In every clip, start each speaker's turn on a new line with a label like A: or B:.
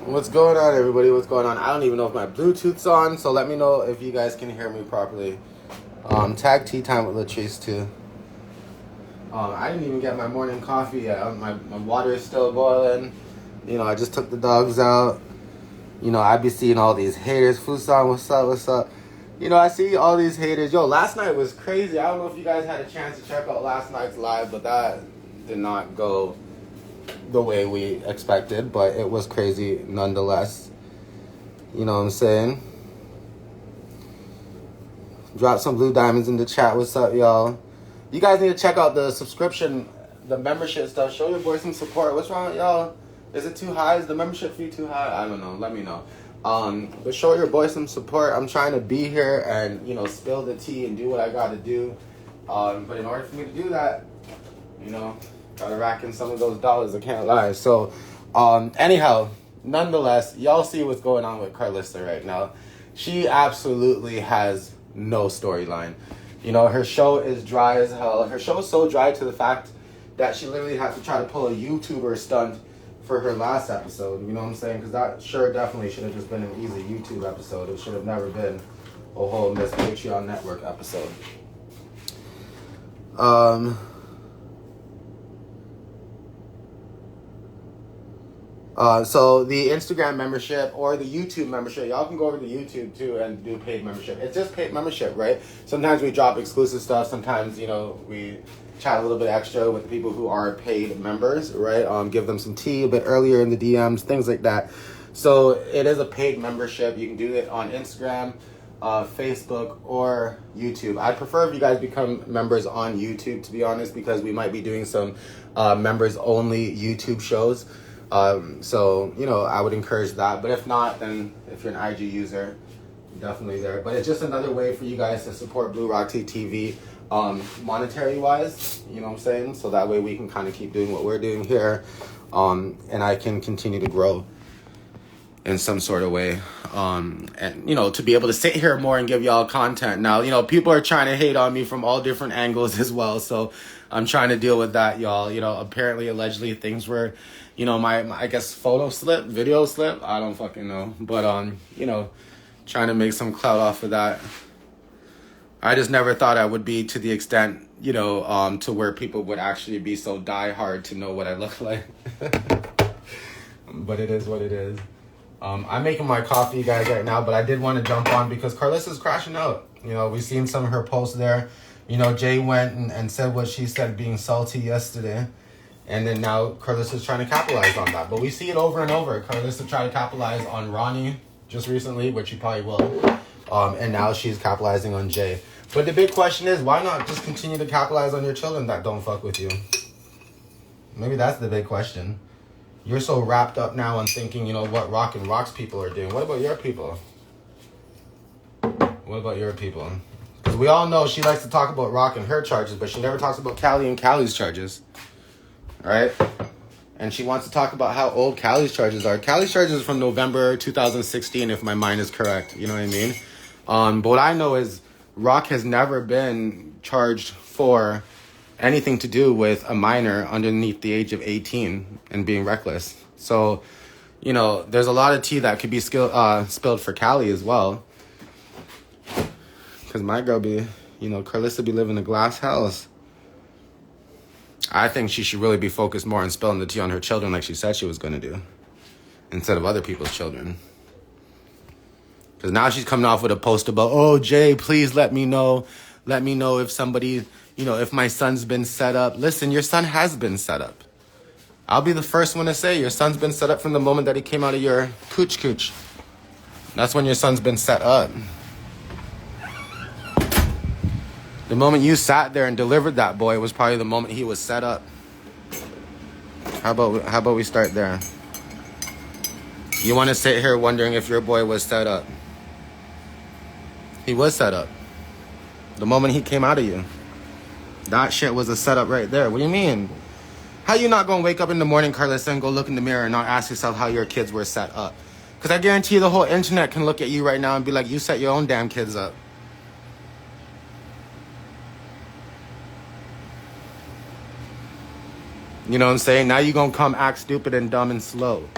A: What's going on, everybody? What's going on? I don't even know if my Bluetooth's on, so let me know if you guys can hear me properly. Tag tea time with Latrice, too. I didn't even get my morning coffee yet. My water is still boiling. You know, I just took the dogs out. You know, I be seeing all these haters. Fusan, what's up, what's up? You know, I see all these haters. Yo, last night was crazy. I don't know if you guys had a chance to check out last night's live, but that did not go the way we expected, but it was crazy nonetheless. You know what I'm saying? Drop some blue diamonds in the chat. What's up, y'all? You guys need to check out the subscription, the membership stuff. Show your boy some support. What's wrong with y'all? Is it too high? Is the membership fee too high? I don't know. Let me know. But show your boy some support. I'm trying to be here and, you know, spill the tea and do what I got to do. But in order for me to do that, you know, gotta rack in some of those dollars, I can't lie. So, anyhow, nonetheless, y'all see what's going on with Carlissa right now. She absolutely has no storyline. You know, her show is dry as hell. Her show is so dry to the fact that she literally had to try to pull a YouTuber stunt for her last episode. You know what I'm saying? Because that sure definitely should have just been an easy YouTube episode. It should have never been a whole Miss Patreon Network episode. So the Instagram membership or the YouTube membership, y'all can go over to YouTube too and do paid membership. It's just paid membership, right? Sometimes we drop exclusive stuff. Sometimes, you know, we chat a little bit extra with the people who are paid members, right? Give them some tea a bit earlier in the DMs, things like that. So it is a paid membership. You can do it on Instagram, Facebook, or YouTube. I'd prefer if you guys become members on YouTube, to be honest, because we might be doing some members only YouTube shows. So, you know, I would encourage that. But if not, then if you're an IG user, definitely there. But it's just another way for you guys to support Bluerockteatv monetary wise, you know what I'm saying? So that way we can kind of keep doing what we're doing here, and I can continue to grow in some sort of way. And, you know, to be able to sit here more and give y'all content. Now, you know, people are trying to hate on me from all different angles as well. So I'm trying to deal with that, y'all. You know, apparently, allegedly, things were, you know, my I guess, photo slip, video slip. I don't fucking know. But, you know, trying to make some clout off of that. I just never thought I would be to the extent, you know, to where people would actually be so diehard to know what I look like. But it is what it is. I'm making my coffee, guys, right now, but I did want to jump on because Carlissa's crashing out. You know, we've seen some of her posts there. You know, Jay went and said what she said being salty yesterday. And then now Carlissa's trying to capitalize on that. But we see it over and over. Carlissa tried to capitalize on Ronnie just recently, which she probably will. And now she's capitalizing on Jay. But the big question is, why not just continue to capitalize on your children that don't fuck with you? Maybe that's the big question. You're so wrapped up now on thinking, you know, what Rock and Rock's people are doing. What about your people? What about your people? Because we all know she likes to talk about Rock and her charges, but she never talks about Callie and Callie's charges. Right? And she wants to talk about how old Callie's charges are. Callie's charges are from November 2016, if my mind is correct. You know what I mean? But what I know is Rock has never been charged for anything to do with a minor underneath the age of 18 and being reckless. So, you know, there's a lot of tea that could be spilled for Callie as well. Because my girl be, you know, Carlissa be living in a glass house. I think she should really be focused more on spilling the tea on her children like she said she was going to do, instead of other people's children. Because now she's coming off with a post about, oh, Jay, please let me know if somebody, you know, if my son's been set up. Listen, your son has been set up. I'll be the first one to say your son's been set up from the moment that he came out of your cooch. That's when your son's been set up. The moment you sat there and delivered that boy was probably the moment he was set up. How about we start there? You want to sit here wondering if your boy was set up. He was set up. The moment he came out of you. That shit was a setup right there. What do you mean? How you not going to wake up in the morning, Carlissa, and go look in the mirror and not ask yourself how your kids were set up? Because I guarantee you the whole internet can look at you right now and be like, you set your own damn kids up. You know what I'm saying? Now you're going to come act stupid and dumb and slow.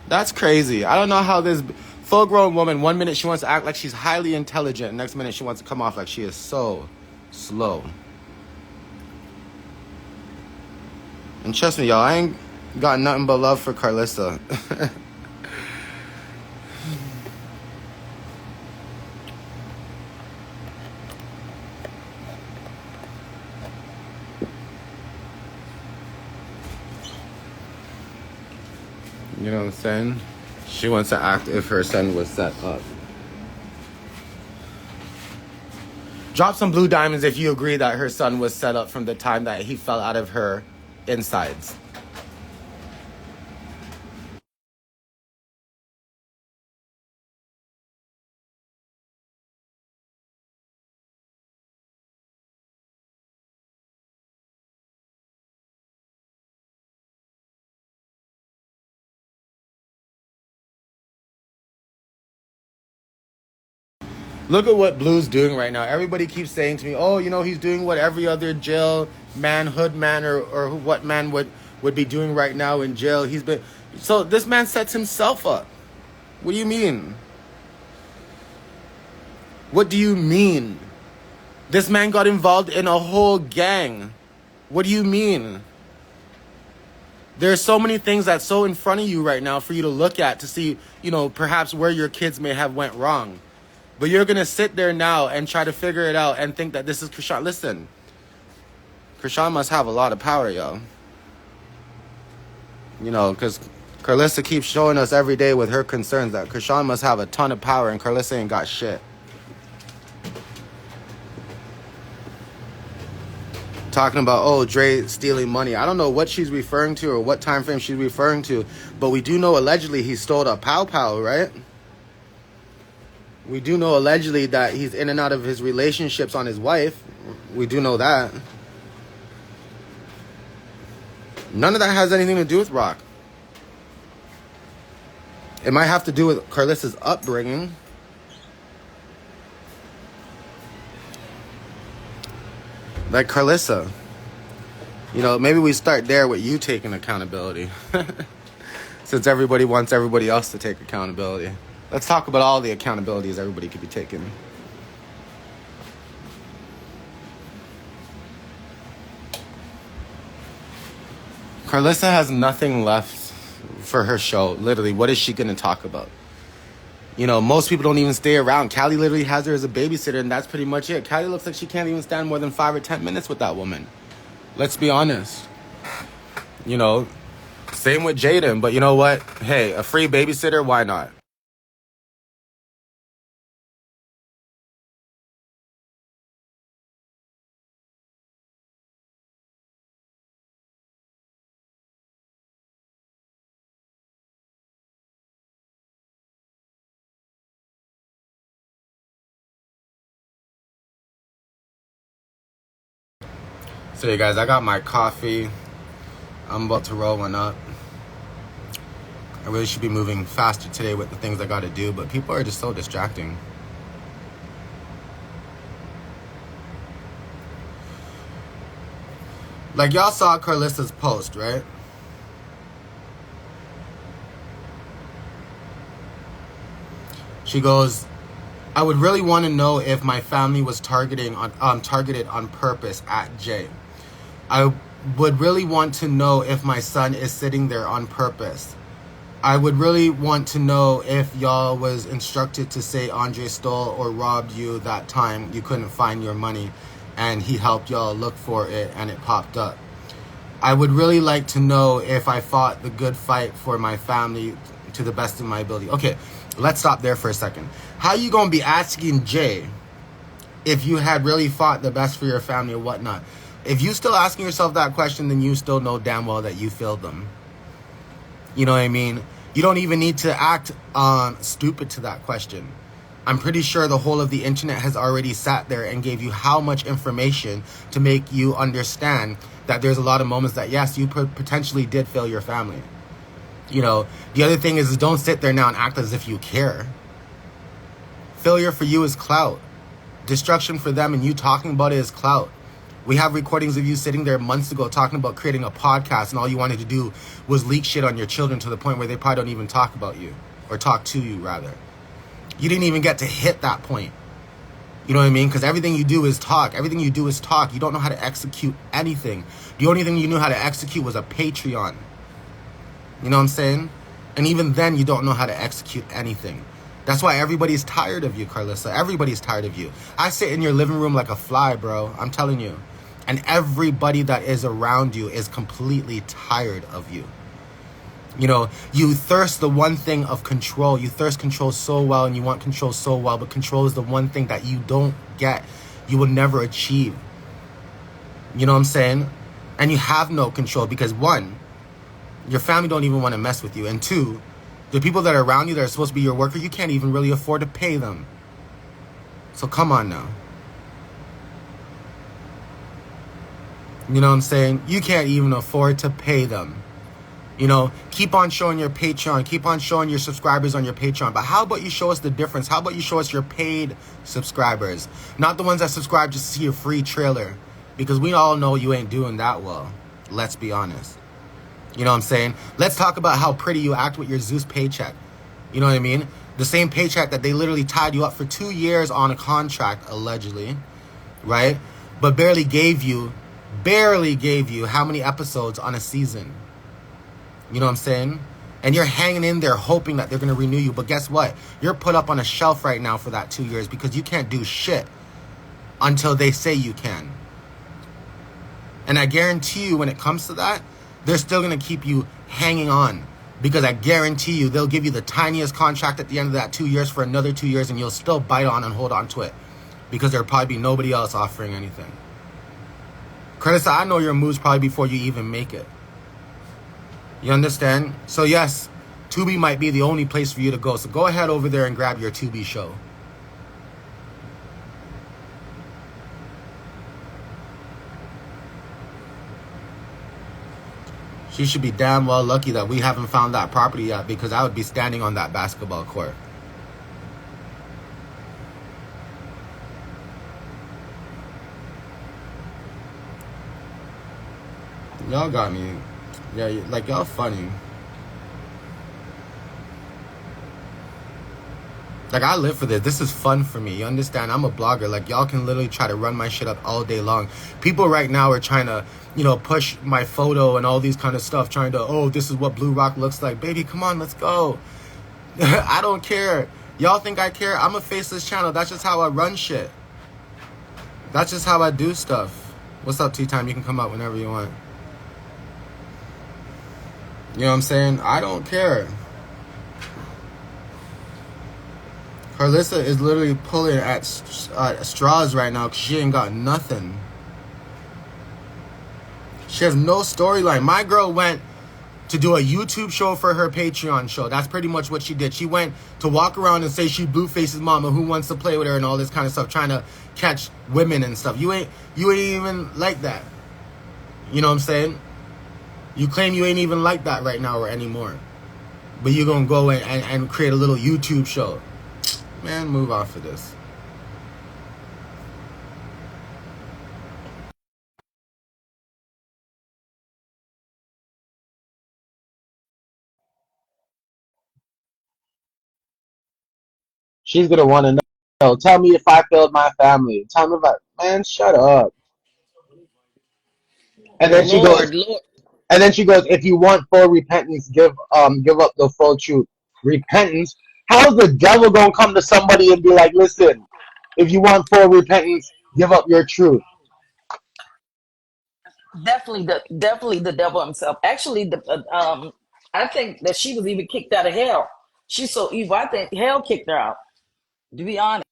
A: That's crazy. I don't know how this full-grown woman, 1 minute she wants to act like she's highly intelligent, next minute she wants to come off like she is so slow. And trust me, y'all, I ain't got nothing but love for Carlissa. You know what I'm saying? She wants to act if her son was set up. Drop some blue diamonds if you agree that her son was set up from the time that he fell out of her insides. Look at what Blue's doing right now. Everybody keeps saying to me, oh, you know, he's doing what every other jail man, hood man, or what man would be doing right now in jail. So this man sets himself up. What do you mean? What do you mean? This man got involved in a whole gang. What do you mean? There's so many things that's so in front of you right now for you to look at to see, you know, perhaps where your kids may have went wrong. But you're going to sit there now and try to figure it out and think that this is Krishan. Listen, Krishan must have a lot of power, yo. You know, because Carlissa keeps showing us every day with her concerns that Krishan must have a ton of power and Carlissa ain't got shit. Talking about, oh, Dre stealing money. I don't know what she's referring to or what time frame she's referring to, but we do know allegedly he stole a pow pow, right? We do know allegedly that he's in and out of his relationships on his wife. We do know that. None of that has anything to do with Rock. It might have to do with Carlissa's upbringing. Like Carlissa. You know, maybe we start there with you taking accountability. Since everybody wants everybody else to take accountability. Let's talk about all the accountabilities everybody could be taking. Carlissa has nothing left for her show. Literally, what is she going to talk about? You know, most people don't even stay around. Callie literally has her as a babysitter, and that's pretty much it. Callie looks like she can't even stand more than 5 or 10 minutes with that woman. Let's be honest. You know, same with Jaden, but you know what? Hey, a free babysitter, why not? So you guys, I got my coffee. I'm about to roll one up. I really should be moving faster today with the things I got to do, but people are just so distracting. Like, y'all saw Carlissa's post, right? She goes, I would really want to know if my family was targeted on purpose at Jay. I would really want to know if my son is sitting there on purpose. I would really want to know if y'all was instructed to say Andre stole or robbed you that time you couldn't find your money and he helped y'all look for it and it popped up. I would really like to know if I fought the good fight for my family to the best of my ability. Okay, let's stop there for a second. How you gonna be asking Jay if you had really fought the best for your family or whatnot? If you still asking yourself that question, then you still know damn well that you failed them. You know what I mean? You don't even need to act stupid to that question. I'm pretty sure the whole of the internet has already sat there and gave you how much information to make you understand that there's a lot of moments that, yes, you potentially did fail your family. You know, the other thing is don't sit there now and act as if you care. Failure for you is clout. Destruction for them and you talking about it is clout. We have recordings of you sitting there months ago talking about creating a podcast, and all you wanted to do was leak shit on your children to the point where they probably don't even talk about you, or talk to you, rather. You didn't even get to hit that point. You know what I mean? Because everything you do is talk. Everything you do is talk. You don't know how to execute anything. The only thing you knew how to execute was a Patreon. You know what I'm saying? And even then, you don't know how to execute anything. That's why everybody's tired of you, Carlissa. Everybody's tired of you. I sit in your living room like a fly, bro. I'm telling you. And everybody that is around you is completely tired of you. You know, you thirst the one thing of control. You thirst control so well, and you want control so well, but control is the one thing that you don't get. You will never achieve. You know what I'm saying? And you have no control because, one, your family don't even want to mess with you. And two, the people that are around you that are supposed to be your worker, you can't even really afford to pay them. So come on now. You know what I'm saying? You can't even afford to pay them. You know, keep on showing your Patreon. Keep on showing your subscribers on your Patreon. But how about you show us the difference? How about you show us your paid subscribers? Not the ones that subscribe just to see a free trailer. Because we all know you ain't doing that well. Let's be honest. You know what I'm saying? Let's talk about how pretty you act with your Zeus paycheck. You know what I mean? The same paycheck that they literally tied you up for 2 years on a contract, allegedly. Right? But barely gave you how many episodes on a season. You know what I'm saying? And you're hanging in there hoping that they're going to renew you. But guess what? You're put up on a shelf right now for that 2 years because you can't do shit until they say you can. And I guarantee you when it comes to that, they're still going to keep you hanging on. Because I guarantee you they'll give you the tiniest contract at the end of that 2 years for another 2 years, and you'll still bite on and hold on to it. Because there'll probably be nobody else offering anything. Curtis, I know your moves probably before you even make it. You understand? So yes, Tubi might be the only place for you to go. So go ahead over there and grab your Tubi show. She should be damn well lucky that we haven't found that property yet, because I would be standing on that basketball court. Y'all got me. Yeah, like, y'all funny. Like, I live for this. This is fun for me. You understand? I'm a blogger. Like, y'all can literally try to run my shit up all day long. People right now are trying to, you know, push my photo and all these kind of stuff, trying to, oh, this is what Blue Rock looks like. Baby, come on, let's go. I don't care. Y'all think I care? I'm a faceless channel. That's just how I run shit. That's just how I do stuff. What's up, Tea Time? You can come out whenever you want. You know what I'm saying? I don't care. Carlissa is literally pulling at straws right now because she ain't got nothing. She has no storyline. My girl went to do a YouTube show for her Patreon show. That's pretty much what she did. She went to walk around and say she Blueface's mama, who wants to play with her and all this kind of stuff, trying to catch women and stuff. You ain't even like that. You know what I'm saying? You claim you ain't even like that right now or anymore. But you're going to go and create a little YouTube show. Man, move off of this. She's going to want to know. Tell me if I failed my family. Tell me about, man, shut up. And then she goes,
B: Lord.
A: And then she goes, if you want full repentance, give up the full truth. Repentance? How's the devil gonna come to somebody and be like, listen, if you want full repentance, give up your truth?
B: Definitely the devil himself. Actually, I think that she was even kicked out of hell. She's so evil. I think hell kicked her out. To be honest,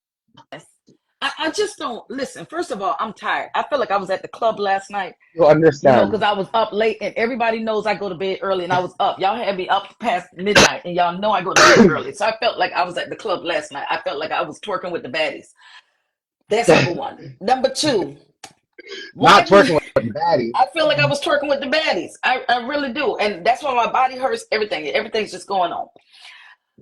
B: I just don't listen. First of all, I'm tired. I feel like I was at the club last night.
A: You
B: You know,
A: understand?
B: because I was up late, and everybody knows I go to bed early, and I was up. Y'all had me up past midnight, and y'all know I go to bed early. So I felt like I was at the club last night. I felt like I was twerking with the baddies. That's number one. Number two, why
A: Not
B: do
A: twerking with daddy.
B: I feel like I was twerking with the baddies? I really do. And that's why my body hurts, everything. Everything's just going on.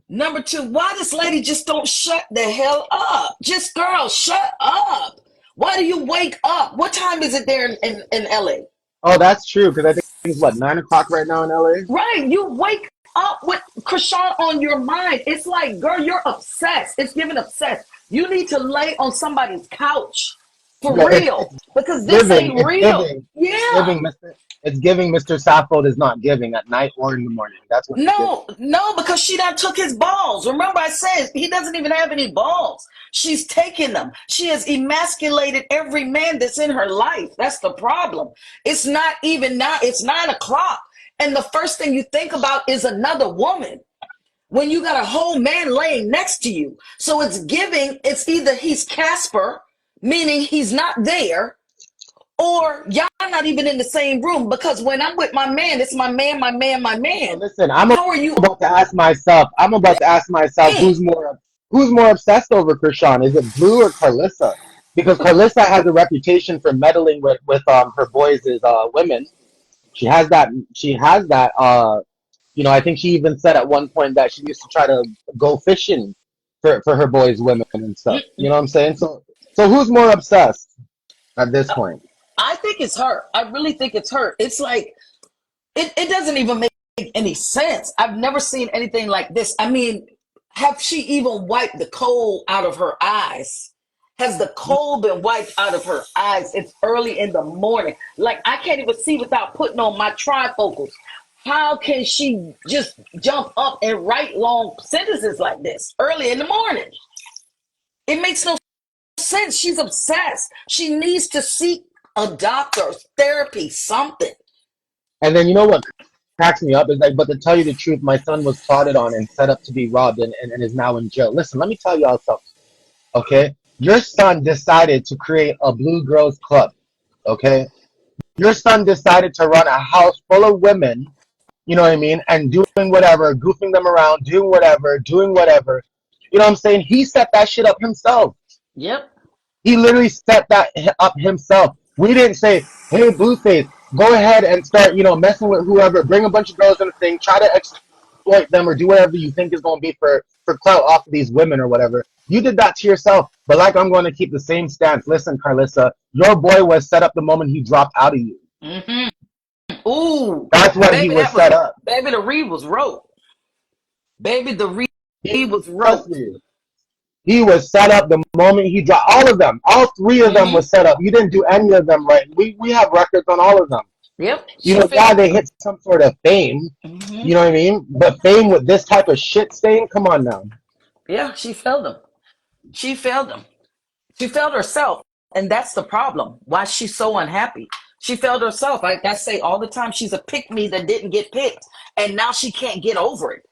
B: Number two, why this lady just don't shut the hell up? Just girl, shut up. Why do you wake up? What time is it there in LA?
A: Oh, that's true. Because I think it's what 9 o'clock right now in LA.
B: Right. You wake up with Krishan on your mind. It's like, girl, you're obsessed. It's giving obsessed. You need to lay on somebody's couch for
A: Yeah,
B: real
A: it's
B: because this
A: giving.
B: ain't
A: It's
B: real.
A: giving. It's
B: Yeah.
A: giving, Mister. It's giving. Mr. Saffold is not giving at night or in the morning. That's what it's giving.
B: No, no, because she done took his balls. Remember, I said he doesn't even have any balls. She's taken them. She has emasculated every man that's in her life. That's the problem. It's not even now. It's 9 o'clock. And the first thing you think about is another woman when you got a whole man laying next to you. So it's giving, it's either he's Casper, meaning he's not there, or y'all not even in the same room because when I'm with my man, it's my man, my man, my
A: So
B: man.
A: listen, I'm
B: How are you?
A: about to ask myself. I'm about to ask myself
B: Man,
A: who's more obsessed over Krishan? Is it Blue or Carlissa? Because Carlissa has a reputation for meddling with her boys' women. She has that. She has that. I think she even said at one point that she used to try to go fishing for her boys' women and stuff. You know what I'm saying? So who's more obsessed at this point?
B: I think it's her. I really think it's her. It's like it doesn't even make any sense. I've never seen anything like this. I mean, have she even wiped the coal out of her eyes? Has the coal been wiped out of her eyes? It's early in the morning. Like I can't even see without putting on my trifocals. How can she just jump up and write long sentences like this early in the morning? It makes no sense. She's obsessed. She needs to seek a doctor, therapy, something.
A: And then you know what cracks me up is like, but to tell you the truth, my son was plotted on and set up to be robbed and is now in jail. Listen, let me tell y'all something, okay? Your son decided to create a Blue Girls Club, okay? Your son decided to run a house full of women, you know what I mean, and doing whatever, goofing them around, doing whatever. You know what I'm saying? He set that shit up himself.
B: Yep.
A: He literally set that up himself. We didn't say, "Hey, Blueface, go ahead and start, messing with whoever. Bring a bunch of girls in the thing. Try to exploit them or do whatever you think is going to be for clout off of these women or whatever." You did that to yourself. But like, I'm going to keep the same stance. Listen, Carlissa, your boy was set up the moment he dropped out of you.
B: Mm-hmm. Ooh,
A: That's when he
B: baby,
A: was
B: that was
A: set up.
B: baby. The read was wrote. Baby, the read
A: He,
B: was
A: trust
B: wrote.
A: me. He was set up the moment he dropped. All of them, all three of them
B: Mm-hmm.
A: was set up. You didn't do any of them right. We have records on all of them.
B: Yep.
A: You
B: She
A: know, yeah,
B: filmed
A: they
B: them.
A: hit some sort of fame.
B: Mm-hmm.
A: You know what I mean? But fame with this type of shit stain, come on now.
B: Yeah, she failed them. She failed them. She failed herself, and that's the problem. Why she's so unhappy. She failed herself. Like I say all the time, she's a pick me that didn't get picked, and now she can't get over it.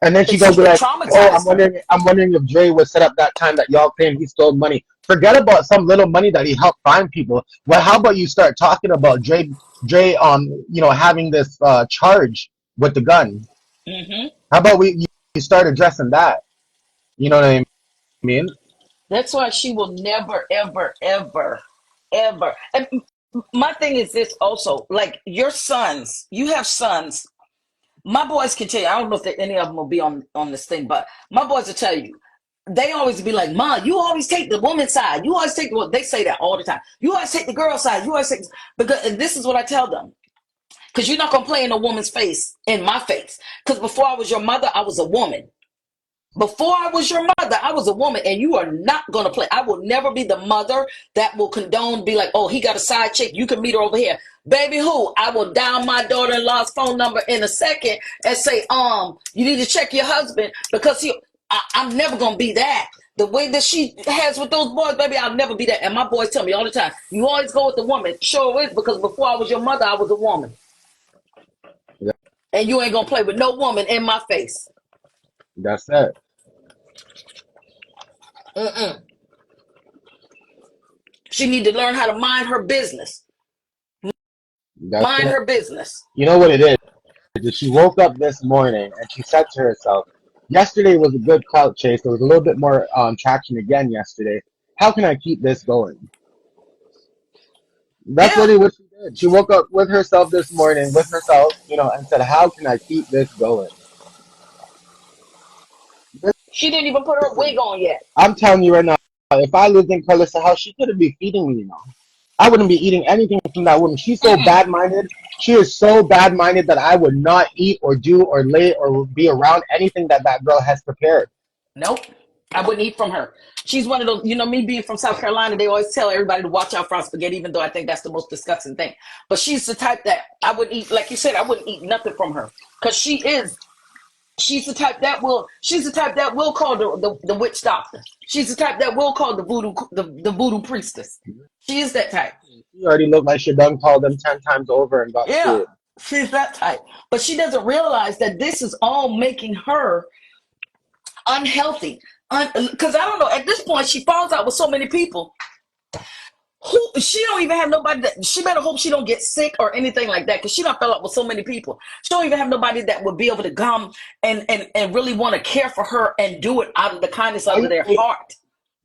A: And then she
B: It's
A: goes
B: it
A: like, "Oh, I'm
B: traumatized her.
A: wondering, I'm wondering if Dre was set up that time that y'all claim he stole money. Forget about some little money that he helped find people. Well, how about you start talking about Dre, having this charge with the gun?
B: Mm-hmm.
A: How about you start addressing that? You know what I mean?
B: That's why she will never, ever, ever, ever. And my thing is this also, like your sons, you have sons. My boys can tell you, I don't know if any of them will be on this thing, but my boys will tell you, they always be like, "Ma, you always take the woman's side. You always take the," they say that all the time. You always take the girl's side. You always take, because and this is what I tell them. Because you're not going to play in a woman's face, in my face. Because before I was your mother, I was a woman. Before I was your mother, I was a woman, and you are not going to play. I will never be the mother that will condone, be like, "Oh, he got a side chick. You can meet her over here." Baby, who? I will dial my daughter-in-law's phone number in a second and say, you need to check your husband because I'm never going to be that. The way that she has with those boys, baby, I'll never be that. And my boys tell me all the time, you always go with the woman. Sure is, because before I was your mother, I was a woman.
A: Yeah,
B: And you ain't going to play with no woman in my face.
A: that's it.
B: Mm-mm. She need to learn how to mind her business.
A: That's
B: Mind
A: it.
B: her business.
A: You know what it is she woke up this morning and she said to herself, yesterday was a good clout chase. There was a little bit more traction again yesterday. How can I keep this going? That's
B: Yeah.
A: literally what she did. She woke up with herself this morning, with herself, and said, how can I keep this going?
B: She didn't even put her
A: Listen,
B: wig on yet.
A: I'm telling you right now,
C: if I lived in Carlissa's house, she couldn't be feeding me, you know. I wouldn't be eating anything from that woman. She's so
B: Mm-mm.
C: bad minded. She is so bad minded that I would not eat or do or lay or be around anything that that girl has prepared.
B: Nope. I wouldn't eat from her. She's one of those, me being from South Carolina, they always tell everybody to watch out for spaghetti, even though I think that's the most disgusting thing. But she's the type that I would eat, like you said, I wouldn't eat nothing from her. Because she's the type that will call the witch doctor. She's the type that will call the voodoo priestess. She is that type.
C: She already looked like she done called them 10 times over and got
B: Yeah.
C: screwed.
B: She's that type. But she doesn't realize that this is all making her unhealthy. Because I don't know, at this point, she falls out with so many people who she don't even have nobody that she better hope she don't get sick or anything like that because she don't fell out with so many people. She don't even have nobody that would be able to come and really want to care for her and do it out of the kindness
C: Why
B: of
C: you
B: their
C: think,
B: heart.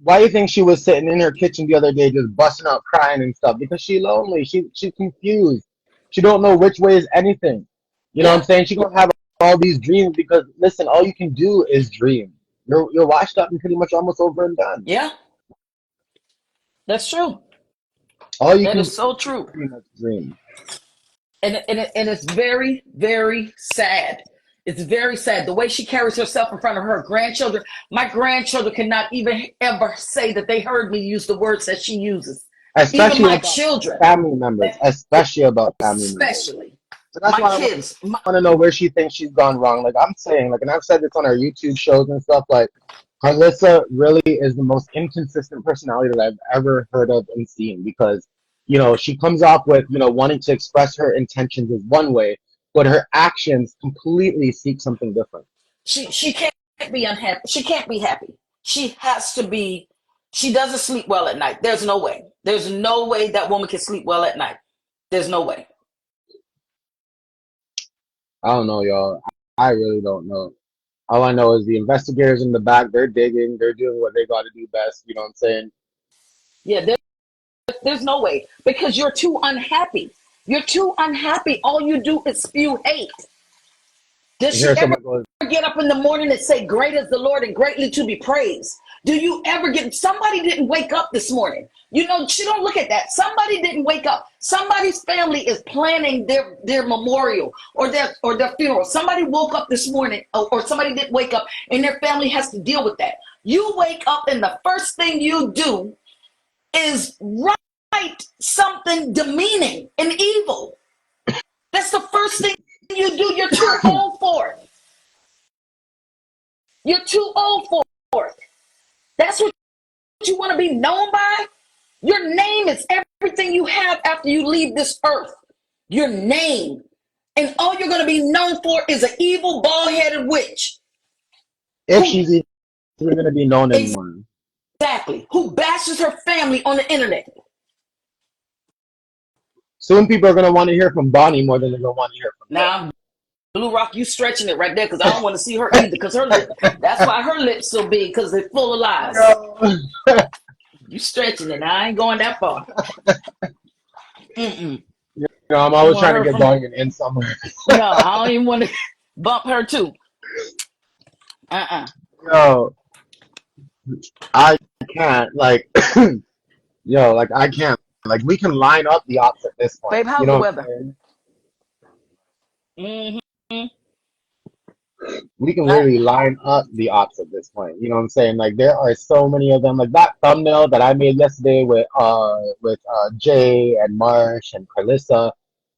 C: why you think she was sitting in her kitchen the other day just busting out crying and stuff? Because she lonely. She's confused. She don't know which way is anything. You know what I'm
B: Yeah,
C: saying? She gonna have all these dreams because listen, all you can do is dream. You're washed up and pretty much almost over and done.
B: yeah, that's true.
C: All you
B: That
C: can
B: is
C: do
B: so
C: is
B: true.
C: pretty much dream.
B: And it's very, very sad. It's very sad the way she carries herself in front of her grandchildren. My grandchildren cannot even ever say that they heard me use the words that she uses. Even
C: Especially
B: my
C: about
B: children,
C: family members. Especially about family members.
B: especially
C: So that's
B: my
C: why I want
B: kids. My,
C: to know where she thinks she's gone wrong. Like I'm saying, like, and I've said this on our YouTube shows and stuff. Like, Carlissa really is the most inconsistent personality that I've ever heard of and seen because, she comes off with, wanting to express her intentions is one way, but her actions completely seek something different.
B: she can't be unhappy. She can't be happy. She has to be. She doesn't sleep well at night. There's no way. There's no way that woman can sleep well at night. There's no way.
C: I don't know, y'all. I really don't know. All I know is the investigators in the back, they're digging, they're doing what they got to do best. You know what I'm saying?
B: Yeah, there's no way because you're too unhappy. You're too unhappy. All you do is spew hate. Does
C: You
B: she
C: hear
B: ever
C: someone go,
B: get up in the morning and say, "Great is the Lord and greatly to be praised"? Do you ever get? Somebody didn't wake up this morning. She don't look at that. Somebody didn't wake up. Somebody's family is planning their memorial or their funeral. Somebody woke up this morning, or somebody didn't wake up, and their family has to deal with that. You wake up, and the first thing you do is write something demeaning and evil. That's the first thing you do. You're too old for it. You're too old for it. That's what you want to be known by. Your name is everything you have after you leave this earth. Your name. And all you're going to be known for is an evil, bald-headed witch
C: if
B: who
C: she's even going to be known anymore.
B: exactly who bashes her family on the internet.
C: Soon people are going to want to hear from Bonnie more than they're going to want to hear from
B: Now, Blue Rock, you stretching it right there because I don't want to see her either. Because that's why her lips so big because they're full of lies.
C: me.
B: You stretching it. I ain't going that far. Mm-mm.
C: I'm
B: I
C: always
B: want
C: trying to
B: her
C: get
B: from.
C: Bonnie in somewhere.
B: No, I don't even want to bump her too.
C: Yo, I can't. Like, yo, like, I can't. Like, we can line up the ops at this point.
B: Babe,
C: You
B: how's the
C: know what I'm
B: weather?
C: saying?
B: Mm-hmm.
C: We can literally line up the ops at this point. You know what I'm saying? Like there are so many of them. Like that thumbnail that I made yesterday with Jay and Marsh and Carlissa.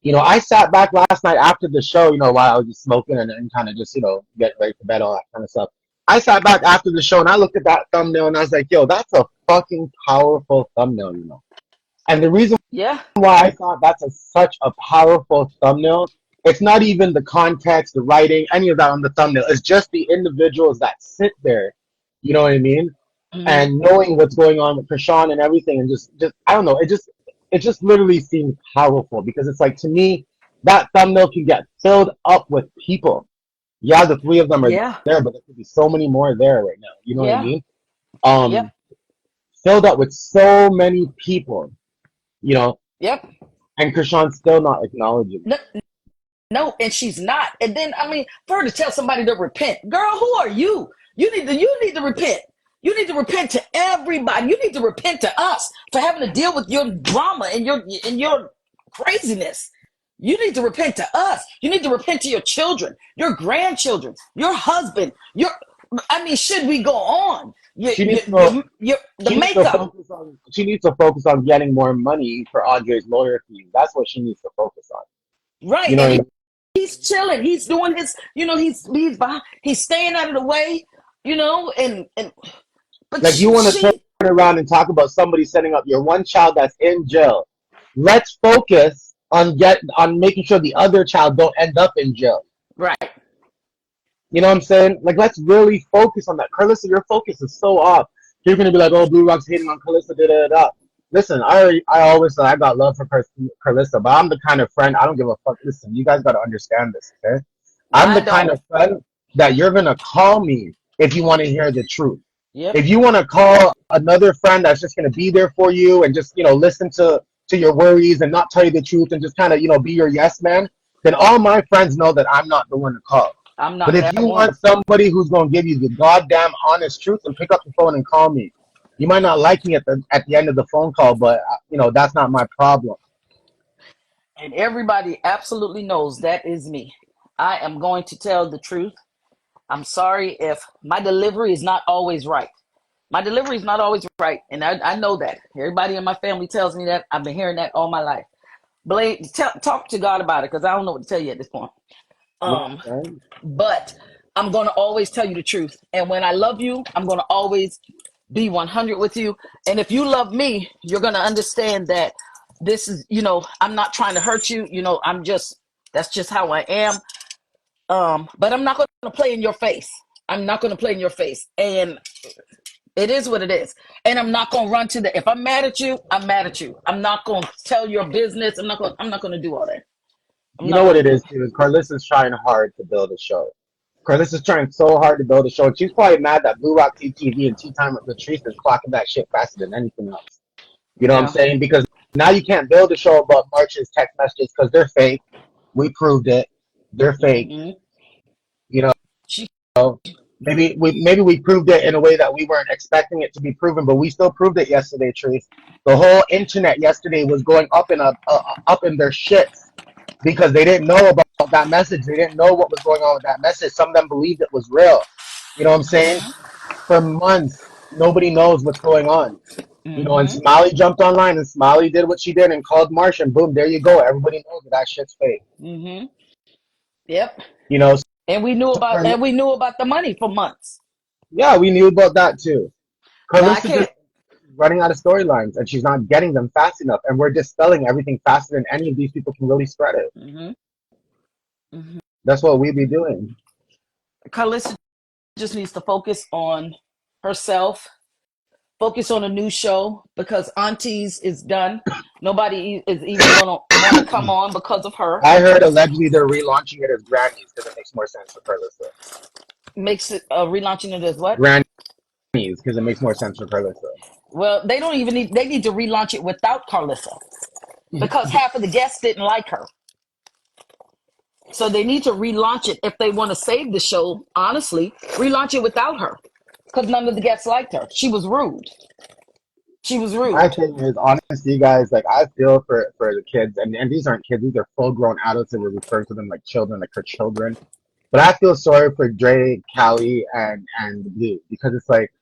C: I sat back last night after the show, while I was just smoking and kind of just, get ready for bed, all that kind of stuff. I sat back after the show and I looked at that thumbnail and I was like, yo, that's a fucking powerful thumbnail. And the reason
B: Yeah.
C: why I thought that's such a powerful thumbnail. It's not even the context, the writing, any of that on the thumbnail. It's just the individuals that sit there. You know what I mean?
B: Mm-hmm.
C: And knowing what's going on with Krishan and everything, and just I don't know. It just literally seems powerful because it's like to me that thumbnail can get filled up with people. Yeah, the three of them are
B: Yeah.
C: there, but there could be so many more there right now. You know what I
B: Yeah.
C: mean?
B: Yep.
C: Filled up with so many people. You know,
B: Yep.
C: and Krishan's still not acknowledging
B: No, no, and she's not. And then I mean, for her to tell somebody to repent, girl, who are you? You need to repent. You need to repent to everybody. You need to repent to us for having to deal with your drama and your craziness. You need to repent to us. You need to repent to your children, your grandchildren, your husband. Should we go on?
C: She needs to
B: The makeup,
C: she needs to focus on getting more money for Andre's lawyer fees. That's what she needs to focus on.
B: right?
C: You know what I
B: And
C: mean?
B: he's chilling. He's doing his. He's staying out of the way. But
C: Like, you want to turn around and talk about somebody setting up your one child that's in jail. Let's focus on making sure the other child don't end up in jail.
B: right.
C: You know what I'm saying? Like, let's really focus on that. Carlissa, your focus is so off. You're gonna be like, oh, Blue Rock's hating on Carlissa, da da da. Listen, I always say I got love for Carlissa, but I'm the kind of friend I don't give a fuck. Listen, you guys gotta understand this, okay? I'm the kind of friend that you're gonna call me if you want to hear the truth.
B: Yep.
C: If you want to call another friend that's just gonna be there for you and just listen to your worries and not tell you the truth and just kind of be your yes man, then all my friends know that I'm not the one to call.
B: I'm not
C: But if
B: that
C: you
B: one.
C: want somebody who's going to give you the goddamn honest truth, and pick up the phone and call me. You might not like me at the end of the phone call, but that's not my problem.
B: And everybody absolutely knows that is me. I am going to tell the truth. I'm sorry if my delivery is not always right. My delivery is not always right, and I know that. Everybody in my family tells me that. I've been hearing that all my life. Blade, talk to God about it, because I don't know what to tell you at this point. But I'm going to always tell you the truth. And when I love you, I'm going to always be 100 with you. And if you love me, you're going to understand that this is, I'm not trying to hurt you. That's just how I am. But I'm not going to play in your face. I'm not going to play in your face. And it is what it is. And I'm not going to run to if I'm mad at you, I'm mad at you. I'm not going to tell your business. I'm not going to do all that.
C: You know what it is, too? Carlissa's trying hard to build a show. Carlissa's trying so hard to build a show. She's probably mad that Bluerockteatv and Tea Time with Latrice is clocking that shit faster than anything else. You know what I'm saying? Because now you can't build a show about March's text messages because they're fake. We proved it. They're fake.
B: Mm-hmm.
C: Maybe we proved it in a way that we weren't expecting it to be proven, but we still proved it yesterday, Trees. The whole internet yesterday was going up in their shits because they didn't know about that message. They didn't know what was going on with that message. Some of them believed it was real. You know what I'm saying? For months, nobody knows what's going on. And Smiley jumped online and Smiley did what she did and called Marsh, and boom, there you go. Everybody knows that shit's fake.
B: Yep. And we knew about the money for months.
C: Yeah, we knew about that too. Carlissa's just running out of storylines, and she's not getting them fast enough. And we're just spelling everything faster than any of these people can really spread it. That's what we be doing.
B: Carlissa just needs to focus on herself, focus on a new show, because Auntie's is done. Nobody is even going to want to come on because of her.
C: I heard allegedly they're relaunching it as Grannies because it makes more sense for Carlissa.
B: Makes it relaunching it as what?
C: Grannies, because it makes more sense for Carlissa.
B: Well, they don't even need. They need to relaunch it without Carlissa, because half of the guests didn't like her. So they need to relaunch it if they want to save the show. Honestly, relaunch it without her, because none of the guests liked her. She was rude.
C: My thing is, honestly, guys, like, I feel for the kids, and these aren't kids; these are full-grown adults, and we're referring to them like children, like her children. But I feel sorry for Dre, Callie, and Blue, because it's like,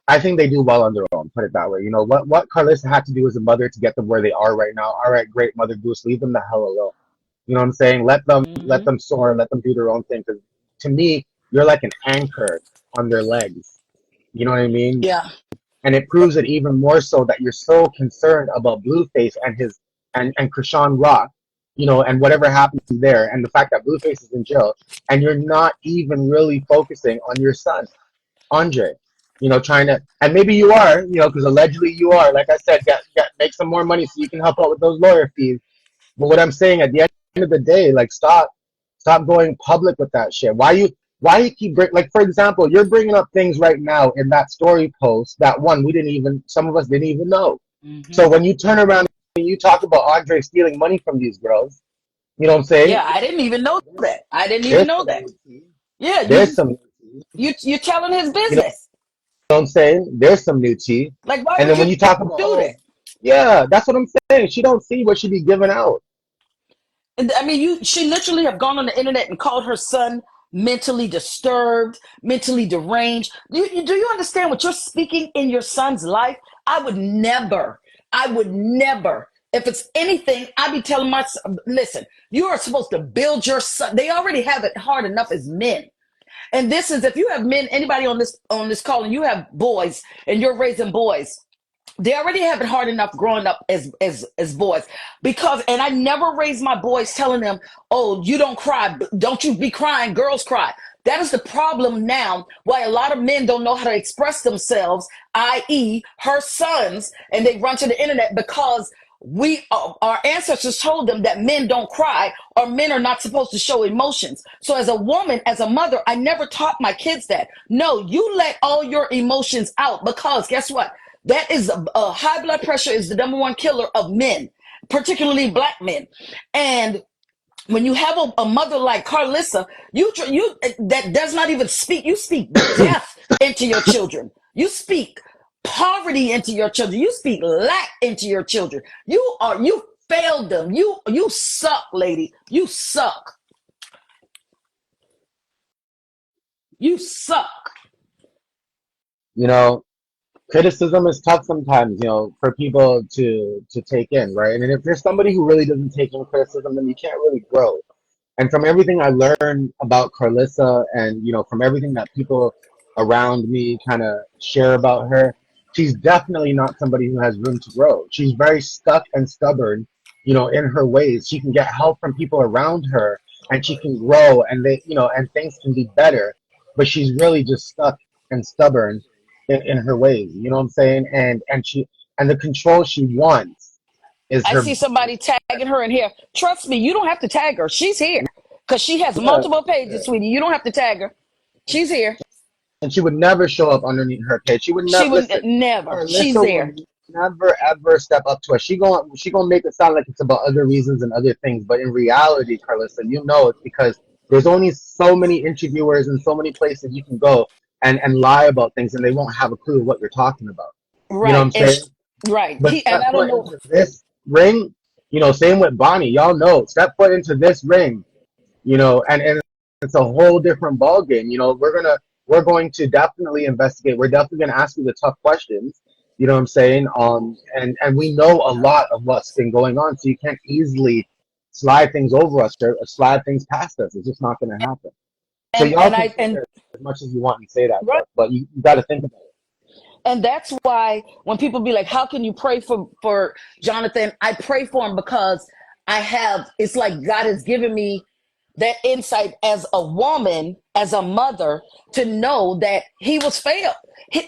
C: I think they do well on their own. Put it that way. What Carlissa had to do as a mother to get them where they are right now. All right, great, Mother Goose, leave them the hell alone. You know what I'm saying? Let them soar, let them do their own thing. Because to me, you're like an anchor on their legs. You know what I mean?
B: Yeah.
C: And it proves it even more so that you're so concerned about Blueface and his and Krishan Rock, and whatever happens there, and the fact that Blueface is in jail, and you're not even really focusing on your son, Andre. Trying to, and maybe you are, because allegedly you are. Like I said, make some more money so you can help out with those lawyer fees. But what I'm saying, at the end of the day, like, stop going public with that shit. Why you keep like, for example, you're bringing up things right now in that story post that some of us didn't even know. So when you turn around and you talk about Andre stealing money from these girls, you know what I'm saying?
B: Yeah, I didn't even know that. I didn't even know that.
C: Yeah, there's some.
B: You're telling his
C: You know
B: business.
C: what I'm saying? There's some new tea.
B: Like, why
C: And
B: would
C: then
B: you
C: when you talk about,
B: do
C: oh,
B: that?
C: yeah, that's what I'm saying. She don't see what she be giving out.
B: I mean, she literally have gone on the internet and called her son mentally disturbed, mentally deranged. Do you understand what you're speaking in your son's life? I would never, if it's anything, I'd be telling my son, listen, you are supposed to build your son. They already have it hard enough as men. And this is if you have men, anybody on this call, and you have boys and you're raising boys, they already have it hard enough growing up as boys. Because, and I never raised my boys telling them, oh, you don't cry, don't you be crying, girls cry. That is the problem now, why a lot of men don't know how to express themselves, i.e. her sons, and they run to the internet because our ancestors told them that men don't cry or men are not supposed to show emotions. So as a woman, as a mother, I never taught my kids that. No, you let all your emotions out, because guess what? That is high blood pressure is the number one killer of men, particularly black men. And when you have a mother like Carlissa, you that does not even speak. You speak death into your children. You speak poverty into your children. You speak lack into your children. You failed them. You suck, lady. You suck. You suck.
C: You know, criticism is tough sometimes, for people to take in, right? And if there's somebody who really doesn't take in criticism, then you can't really grow. And from everything I learned about Carlissa and, from everything that people around me kind of share about her, she's definitely not somebody who has room to grow. She's very stuck and stubborn, in her ways. She can get help from people around her and she can grow and and things can be better, but she's really just stuck and stubborn in her ways. You know what I'm saying? And the control she wants is
B: I
C: her.
B: see somebody tagging her in here. Trust me, you don't have to tag her. She's here because she has
C: Yeah,
B: multiple
C: yeah.
B: pages, sweetie. You don't have to tag her. She's here.
C: And she would never show up underneath her page. She would
B: She
C: not
B: would
C: listen.
B: never. She's
C: Carlissa
B: there.
C: will never ever step up to us. She gonna make it sound like it's about other reasons and other things, but in reality, Carlissa, it's because there's only so many interviewers and so many places you can go and lie about things, and they won't have a clue what you're talking about. You know what
B: Right.
C: I'm saying?
B: Right.
C: But
B: And
C: step
B: I don't
C: foot
B: know.
C: into this ring. Same with Bonnie. Y'all know, step foot into this ring. And it's a whole different ball game. We're going to definitely investigate. We're definitely going to ask you the tough questions. You know what I'm saying? And we know a lot of what's been going on, so you can't easily slide things over us or slide things past us. It's just not going to happen. So
B: And
C: y'all
B: and
C: can
B: I
C: sit
B: and
C: there as much as you want and say that
B: right.
C: stuff, but you got to think about it.
B: And that's why when people be like, "How can you pray for Jonathan?" I pray for him because I have. It's like God has given me that insight as a woman, as a mother, to know that he was failed.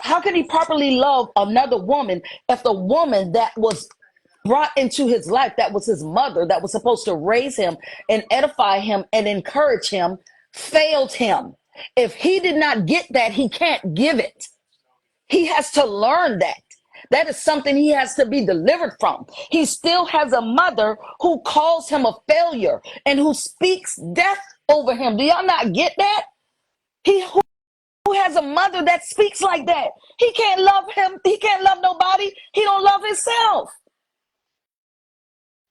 B: How can he properly love another woman if the woman that was brought into his life, that was his mother, that was supposed to raise him and edify him and encourage him, failed him? If he did not get that, he can't give it. He has to learn that. That is something he has to be delivered from. He still has a mother who calls him a failure and who speaks death over him. Do y'all not get that? He who has a mother that speaks like that. He can't love him. He can't love nobody. He don't love himself.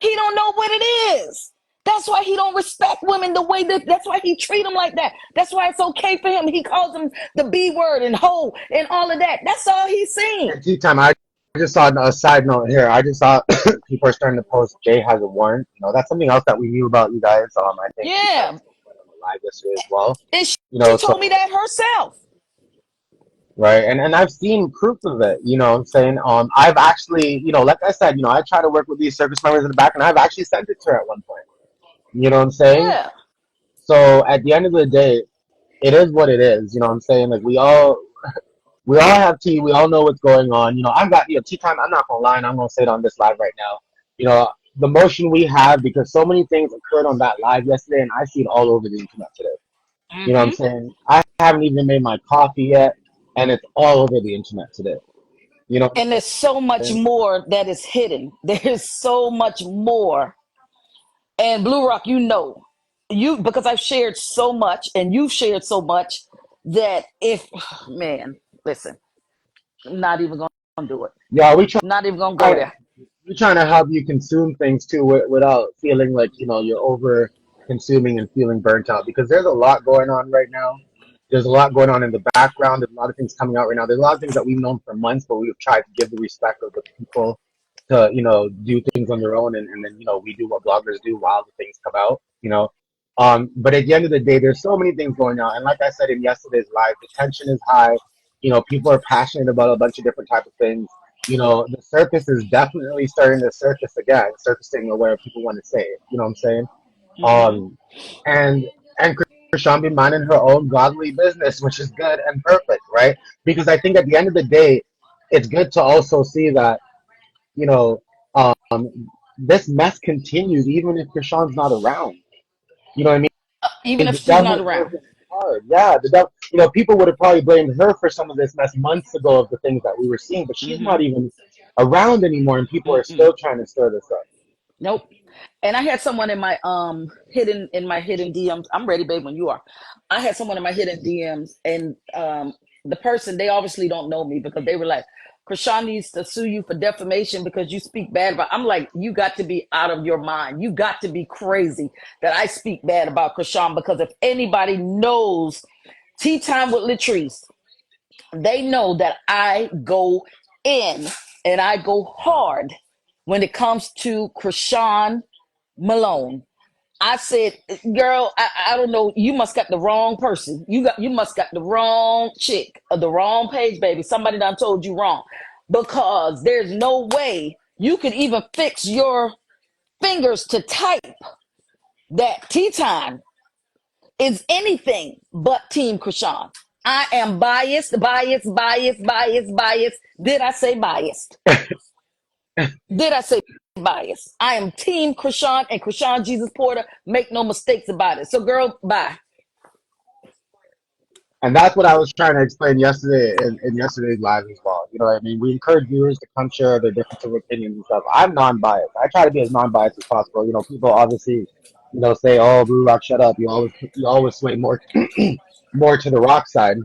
B: He don't know what it is. That's why he don't respect women the way that's why he treat them like that. That's why it's okay for him. He calls them the B word and hoe and all of that. That's all he's saying.
C: And tea time, I just saw a side note here. I just saw people are starting to post Jay has a warrant. That's something else that we knew about you guys. I think tea time
B: Yeah.
C: spoke about on the live yesterday as well.
B: And she told me
C: So
B: that herself.
C: right, and I've seen proof of it. What I'm saying, I've actually, like I said, I try to work with these circus members in the back, and I've actually sent it to her at one point. You know what I'm saying?
B: Yeah.
C: So at the end of the day, it is what it is. You know what I'm saying? Like we all have tea. We all know what's going on. I've got tea time. I'm not gonna lie, and I'm gonna say it on this live right now. The motion we have because so many things occurred on that live yesterday, and I see it all over the internet today. You know what I'm
B: Mm-hmm.
C: saying? I haven't even made my coffee yet, and it's all over the internet today. You know what
B: And there's so
C: I'm
B: much
C: saying?
B: more that is hidden. There's so much more. And Blue Rock, you know, because I've shared so much and you've shared so much. that if man, listen, I'm not even gonna do it.
C: Yeah,
B: Not even gonna go
C: try
B: there.
C: we're trying to help you consume things too without feeling like you're over consuming and feeling burnt out because there's a lot going on right now. There's a lot going on in the background. There's a lot of things coming out right now. There's a lot of things that we've known for months, but we've tried to give the respect of the people to do things on their own, and then we do what bloggers do while the things come out. But at the end of the day, there's so many things going on, and like I said in yesterday's live, the tension is high. People are passionate about a bunch of different type of things. The circus is definitely starting to circus again, circusing or whatever people want to say it. You know what I'm saying?
B: Hmm.
C: Um, and and Krishan be minding her own godly business, which is good and perfect, right? Because I think at the end of the day, it's good to also see that you know this mess continues even if Krishan's not around. You know what I
B: Even
C: mean?
B: if
C: The
B: she's not
C: devil is
B: around.
C: working hard. Yeah, the devil. People would have probably blamed her for some of this mess months ago of the things that we were seeing, but she's
B: Hmm.
C: not even around anymore, and people are
B: Mm-mm.
C: still trying to stir this up.
B: Nope. And I had someone in my hidden DMs. I'm ready, babe, when you are. I had someone in my hidden DMs, and the person, they obviously don't know me because they were like, Krishan needs to sue you for defamation because you speak bad about. I'm like, you got to be out of your mind. You got to be crazy that I speak bad about Krishan, because if anybody knows Tea Time with Latrice, they know that I go in and I go hard when it comes to Krishan Malone. I said, girl, I don't know. You must got the wrong person. You must got the wrong chick or the wrong page, baby. Somebody done told you wrong. Because there's no way you could even fix your fingers to type that Tea Time is anything but Team Krishan. I am biased, biased, biased, biased, biased. Did I say biased? Did I say biased? I am Team Krishan and Krishan Jesus Porter. Make no mistakes about it. So, girl, bye.
C: And that's what I was trying to explain yesterday in yesterday's live as well. You know what I mean? We encourage viewers to come share their difference of opinions and stuff. I'm non-biased. I try to be as non-biased as possible. People obviously, say, "Oh, Blue Rock, shut up." You always sway more more to the rock side,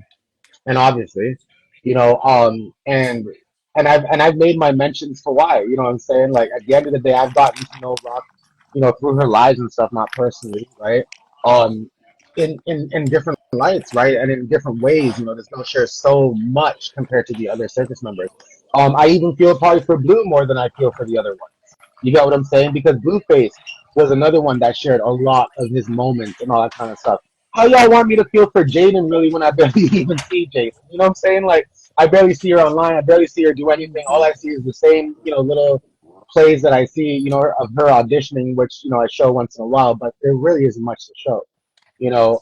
C: and obviously, and I've made my mentions for why. You know what I'm saying? Like at the end of the day, I've gotten to know Rock, through her lives and stuff, not personally, right? Um, in different lights, right, and in different ways. There's no share so much compared to the other circus members. I even feel probably for Blue more than I feel for the other ones. You get what I'm saying? Because Blueface was another one that shared a lot of his moments and all that kind of stuff. How y'all want me to feel for Jaden really when I barely even see Jason? You know what I'm saying? Like I barely see her online. I barely see her do anything. All I see is the same, little plays that I see, of her auditioning, which I show once in a while. But there really isn't much to show, you know.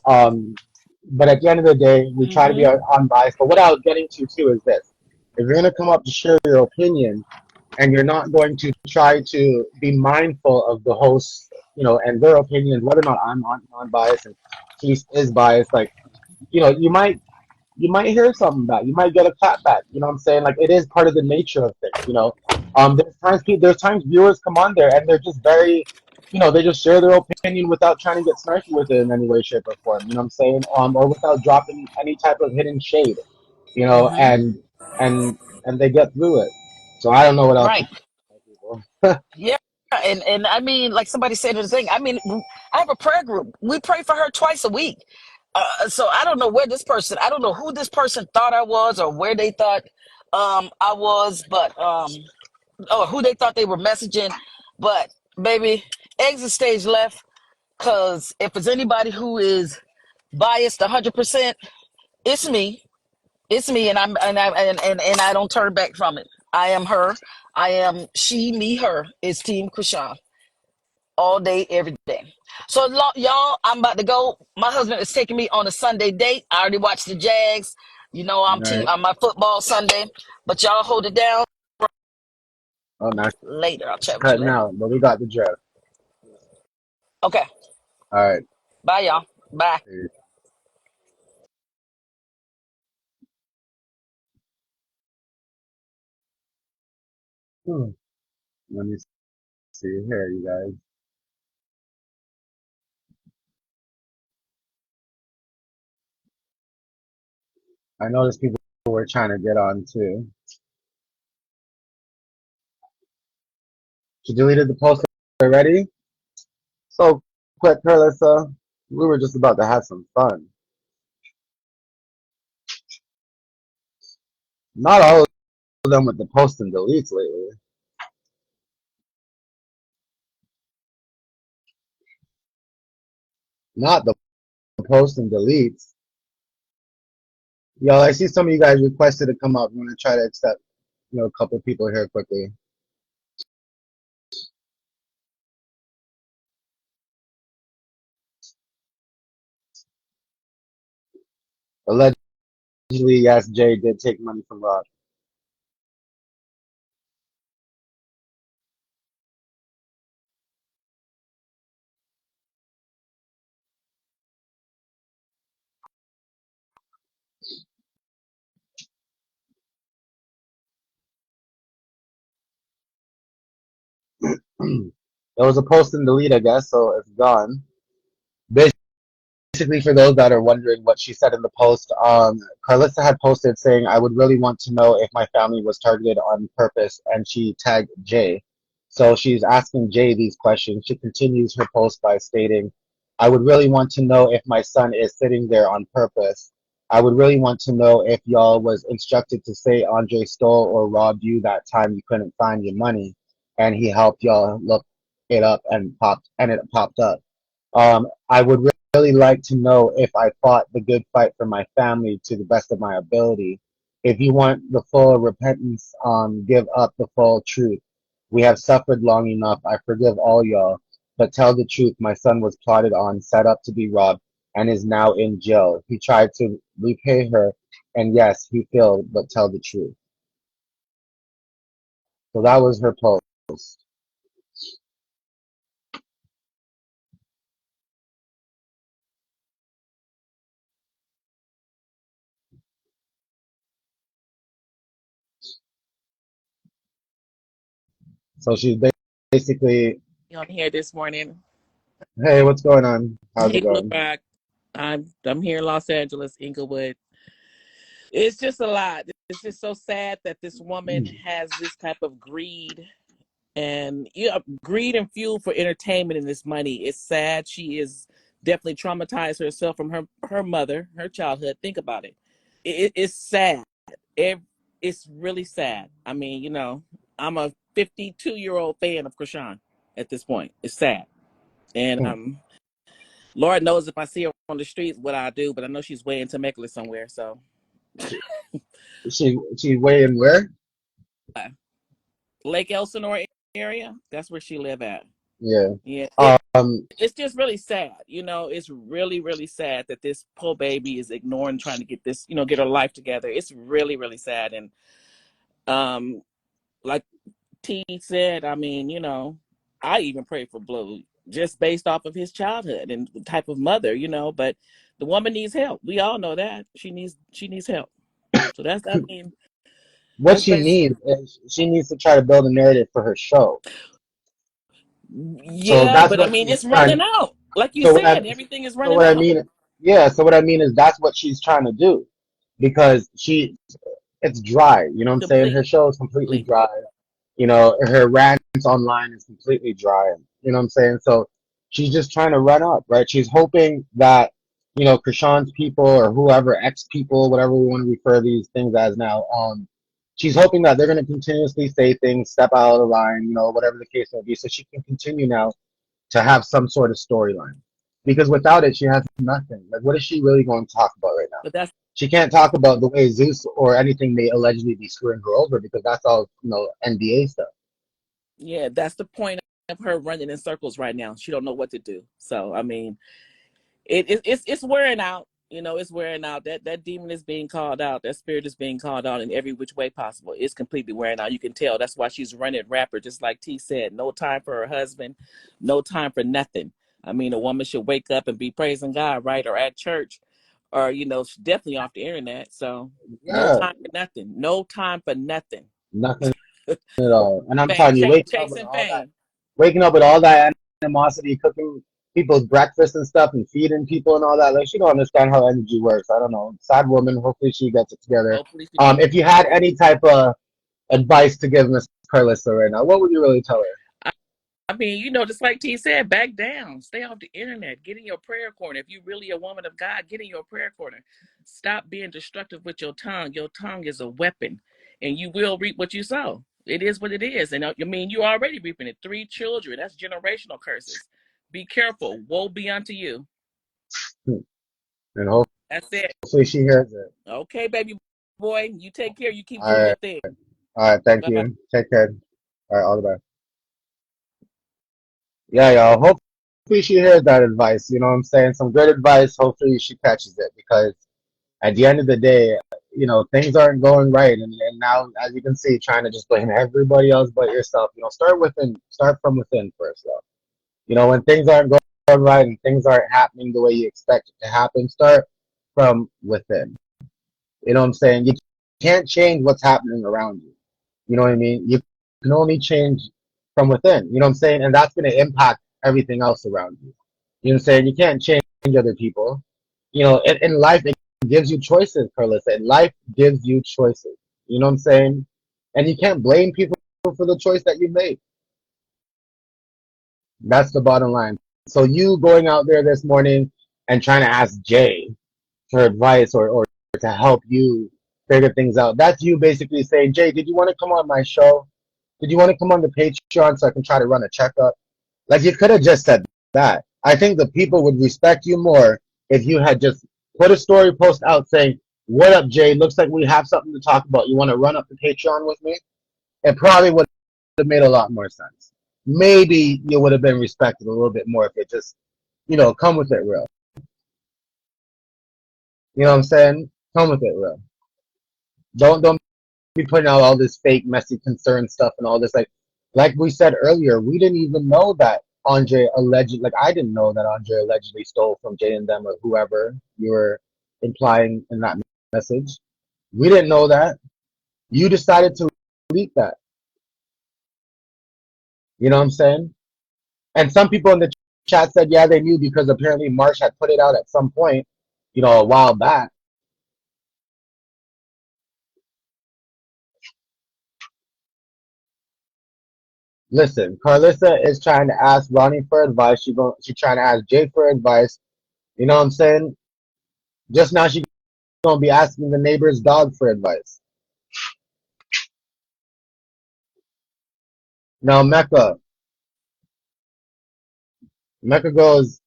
C: But at the end of the day, we try to be
B: Mm-hmm.
C: unbiased. But what I was getting to too is this: if you're gonna come up to share your opinion, and you're not going to try to be mindful of the hosts, and their opinions, whether or not I'm non-biased and he is biased, like you might hear something back. You might get a clap back. You know what I'm saying? Like it is part of the nature of things. There's times viewers come on there and they're just very, they just share their opinion without trying to get snarky with it in any way, shape, or form. You know what I'm saying? Or without dropping any type of hidden shade. You know,
B: Mm-hmm.
C: and and and they get through it. So I don't know what else to
B: Right.
C: tell people.
B: Yeah. And I mean, like somebody said in the thing, I mean, I have a prayer group. We pray for her twice a week. So I don't know I don't know who this person thought I was or where they thought I was, but or who they thought they were messaging. But baby, exit stage left. Cause if it's anybody who is biased 100%, it's me. It's me, and I don't turn back from it. I am her. I am she, me, her. Is Team Krishan all day, every day. So y'all, I'm about to go. My husband is taking me on a Sunday date. I already watched the Jags.
C: All right.
B: I'm my football Sunday. But y'all hold it down.
C: Oh, nice.
B: Later. I'll chat with you
C: Cutting
B: later.
C: out, but we got the drift.
B: Okay.
C: All right.
B: Bye, y'all. Bye.
C: Hmm. Let me see here, you guys. I noticed people were trying to get on too. She deleted the post already? So quick, Carlissa. We were just about to have some fun. Not all of them with the post and deletes lately. Not the post and deletes. Yo, I see some of you guys requested to come up. I'm gonna try to accept, a couple people here quickly. Allegedly, yes, Jay did take money from Rob. There was a post and delete, I guess, so it's gone. Basically, for those that are wondering what she said in the post, Carlissa had posted saying, I would really want to know if my family was targeted on purpose, and she tagged Jay. So she's asking Jay these questions. She continues her post by stating, I would really want to know if my son is sitting there on purpose. I would really want to know if y'all was instructed to say Andre stole or robbed you that time you couldn't find your money, and he helped y'all look it up and it popped up. I would really like to know if I fought the good fight for my family to the best of my ability. If you want the full repentance, give up the full truth. We have suffered long enough. I forgive all y'all. But tell the truth, my son was plotted on, set up to be robbed, and is now in jail. He tried to repay her, and yes, he failed, but tell the truth. So that was her post. So she's basically,
D: On here this morning.
C: hey, what's going on? How's
D: Hey,
C: it
D: Blue
C: going?
D: Rock. I'm here in Los Angeles, Inglewood. It's just a lot. It's just so sad that this woman has this type of greed and greed and fuel for entertainment in this money. It's sad. She is definitely traumatized herself from her mother, her childhood. Think about it. It's sad. It's really sad. I mean, I'm a 52-year-old fan of Krishan at this point. It's sad. And Lord knows if I see her on the streets what I do, but I know she's way in Temecula somewhere. So
C: She weighing where?
D: Lake Elsinore area, that's where she live at.
C: Yeah.
D: Yeah,
C: Um,
D: it's just really sad. It's really, really sad that this poor baby is ignoring trying to get this, get her life together. It's really, really sad. And um, like T said, I mean, I even pray for Blue just based off of his childhood and the type of mother, but the woman needs help. We all know that. She needs help. So I mean,
C: what
D: that's
C: she
D: basically.
C: needs is she needs to try to build a narrative for her show. So
D: Yeah,
C: that's
D: but I
C: what
D: mean,
C: she's
D: it's running
C: trying.
D: out. Like you
C: So what I
D: said, everything is
C: so
D: running
C: what I
D: out
C: mean, yeah. So what I mean is that's what she's trying to do, because it's dry. You know what I'm saying? Her
D: completely.
C: show is completely dry. Her rants online is completely dry. You know what I'm saying? So she's just trying to run up, right? She's hoping that, Krishan's people or whoever, ex people, whatever we want to refer these things as now, she's hoping that they're going to continuously say things, step out of the line, whatever the case may be, so she can continue now to have some sort of storyline. Because without it, she has nothing. Like, what is she really going to talk about right now?
D: But that's
C: She can't talk about the way Zeus or anything may allegedly be screwing her over, because that's all, NBA stuff.
D: yeah, that's the point of her running in circles right now. She don't know what to do. So I mean, it's wearing out. It's wearing out. That demon is being called out. That spirit is being called out in every which way possible. It's completely wearing out. You can tell. That's why she's running rapper, just like T said. No time for her husband. No time for nothing. I mean, a woman should wake up and be praising God, right, or at church, or she's definitely off the internet. So no
C: Yeah,
D: time for nothing. No time for nothing.
C: nothing at all. And I'm
D: Fame,
C: telling you,
D: chasing fame.
C: waking up with all that animosity cooking. people's breakfast and stuff and feeding people and all that. Like she don't understand how energy works. I don't know. Sad woman. Hopefully she gets it together.
D: Hopefully she does.
C: If you had any type of advice to give Miss Carlissa right now, what would you really tell her?
D: I mean, just like T said, back down. Stay off the internet. Get in your prayer corner. If you're really a woman of God, get in your prayer corner. Stop being destructive with your tongue. Your tongue is a weapon, and you will reap what you sow. It is what it is. And I mean, you're already reaping it. 3 children. That's generational curses. Be careful. Woe be unto you.
C: And
D: That's it.
C: hopefully she hears it.
D: Okay, baby boy. You take care. You keep
C: All
D: doing your
C: right.
D: thing.
C: All right. Thank
D: Bye-bye.
C: you. Take care. All right. All the best. Yeah, y'all. Hopefully she hears that advice. You know what I'm saying? Some good advice. Hopefully she catches it because at the end of the day, things aren't going right. And now, as you can see, trying to just blame everybody else but yourself. Start from within first, though. When things aren't going right and things aren't happening the way you expect it to happen, start from within. You know what I'm saying? You can't change what's happening around you. You know what I mean? You can only change from within. You know what I'm saying? And that's going to impact everything else around you. You know what I'm saying? You can't change other people. In life, it gives you choices, Carlissa. Life gives you choices. You know what I'm saying? And you can't blame people for the choice that you made. That's the bottom line. So you going out there this morning and trying to ask Jay for advice or to help you figure things out. That's you basically saying, Jay, did you want to come on my show? Did you want to come on the Patreon so I can try to run a checkup? Like you could have just said that. I think the people would respect you more if you had just put a story post out saying, what up, Jay? Looks like we have something to talk about. You want to run up the Patreon with me? It probably would have made a lot more sense. Maybe you would have been respected a little bit more if it just, come with it real. You know what I'm saying? Come with it real. Don't be putting out all this fake, messy concern stuff and all this. Like we said earlier, we didn't even know that Andre I didn't know that Andre allegedly stole from Jay and them or whoever you were implying in that message. We didn't know that. You decided to leak that. You know what I'm saying? And some people in the chat said, yeah, they knew because apparently Marsh had put it out at some point, a while back. Listen, Carlissa is trying to ask Ronnie for advice. She's trying to ask Jay for advice. You know what I'm saying? Just now she's gonna be asking the neighbor's dog for advice. Now Mecca goes,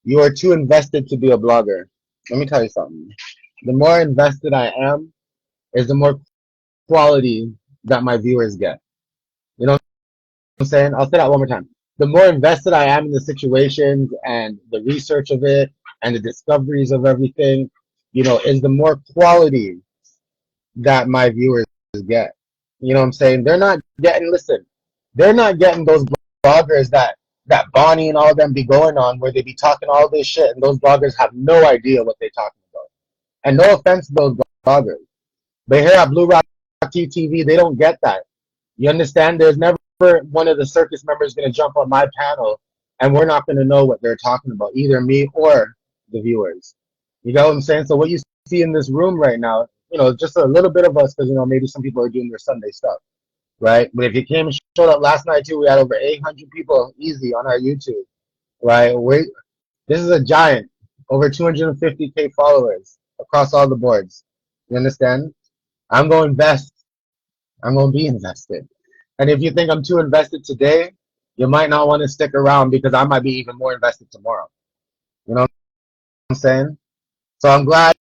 C: you are too invested to be a blogger. Let me tell you something. The more invested I am, is the more quality that my viewers get. You know what I'm saying? I'll say that one more time. The more invested I am in the situations and the research of it and the discoveries of everything, is the more quality that my viewers get. You know what I'm saying? They're not getting those bloggers that Bonnie and all them be going on where they be talking all this shit and those bloggers have no idea what they're talking about. And no offense to those bloggers. But here at Bluerockteatv, they don't get that. You understand? There's never one of the circus members going to jump on my panel and we're not going to know what they're talking about, either me or the viewers. You know what I'm saying? So what you see in this room right now, just a little bit of us because, maybe some people are doing their Sunday stuff, right? But if you came and showed up last night too, we had over 800 people easy on our YouTube, right? This is a giant, over 250K followers across all the boards. You understand? I'm going to invest. I'm going to be invested. And if you think I'm too invested today, you might not want to stick around because I might be even more invested tomorrow. You know what I'm saying? So I'm glad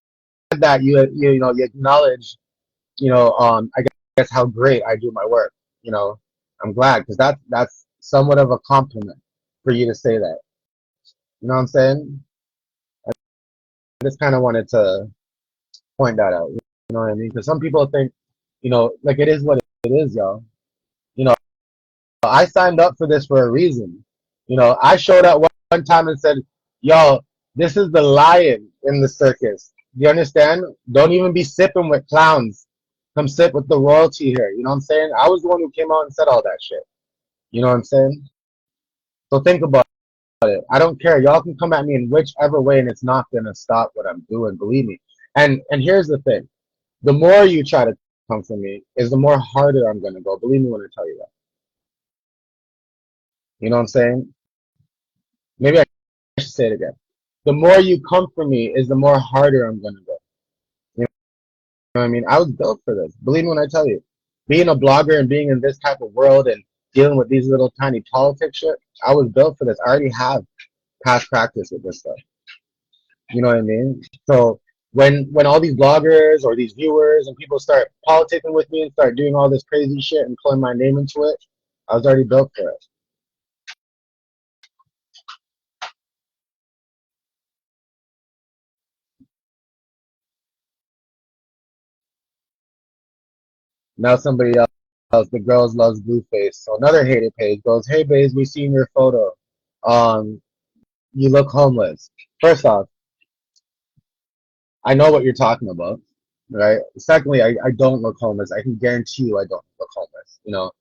C: that you acknowledge, I guess how great I do my work. I'm glad because that's somewhat of a compliment for you to say that. You know what I'm saying? I just kind of wanted to point that out. You know what I mean? Because some people think, like it is what it is, y'all. I signed up for this for a reason. I showed up one time and said, yo, this is the lion in the circus. Do you understand? Don't even be sipping with clowns. Come sit with the royalty here. You know what I'm saying? I was the one who came out and said all that shit. You know what I'm saying? So think about it. I don't care. Y'all can come at me in whichever way, and it's not gonna stop what I'm doing. Believe me. And here's the thing: the more you try to come for me, is the more harder I'm gonna go. Believe me when I tell you that. You know what I'm saying? Maybe I should say it again. The more you come for me, is the more harder I'm gonna go. You know what I mean? I was built for this. Believe me when I tell you. Being a blogger and being in this type of world and dealing with these little tiny politics shit, I was built for this. I already have past practice with this stuff. You know what I mean? So when all these bloggers or these viewers and people start politicking with me and start doing all this crazy shit and pulling my name into it, I was already built for it. Now somebody else, the girls loves Blueface. So another hater page goes, "Hey, babes, we seen your photo. Um, you look homeless." First off, I know what you're talking about, right? Secondly, I don't look homeless. I can guarantee you I don't look homeless. You know,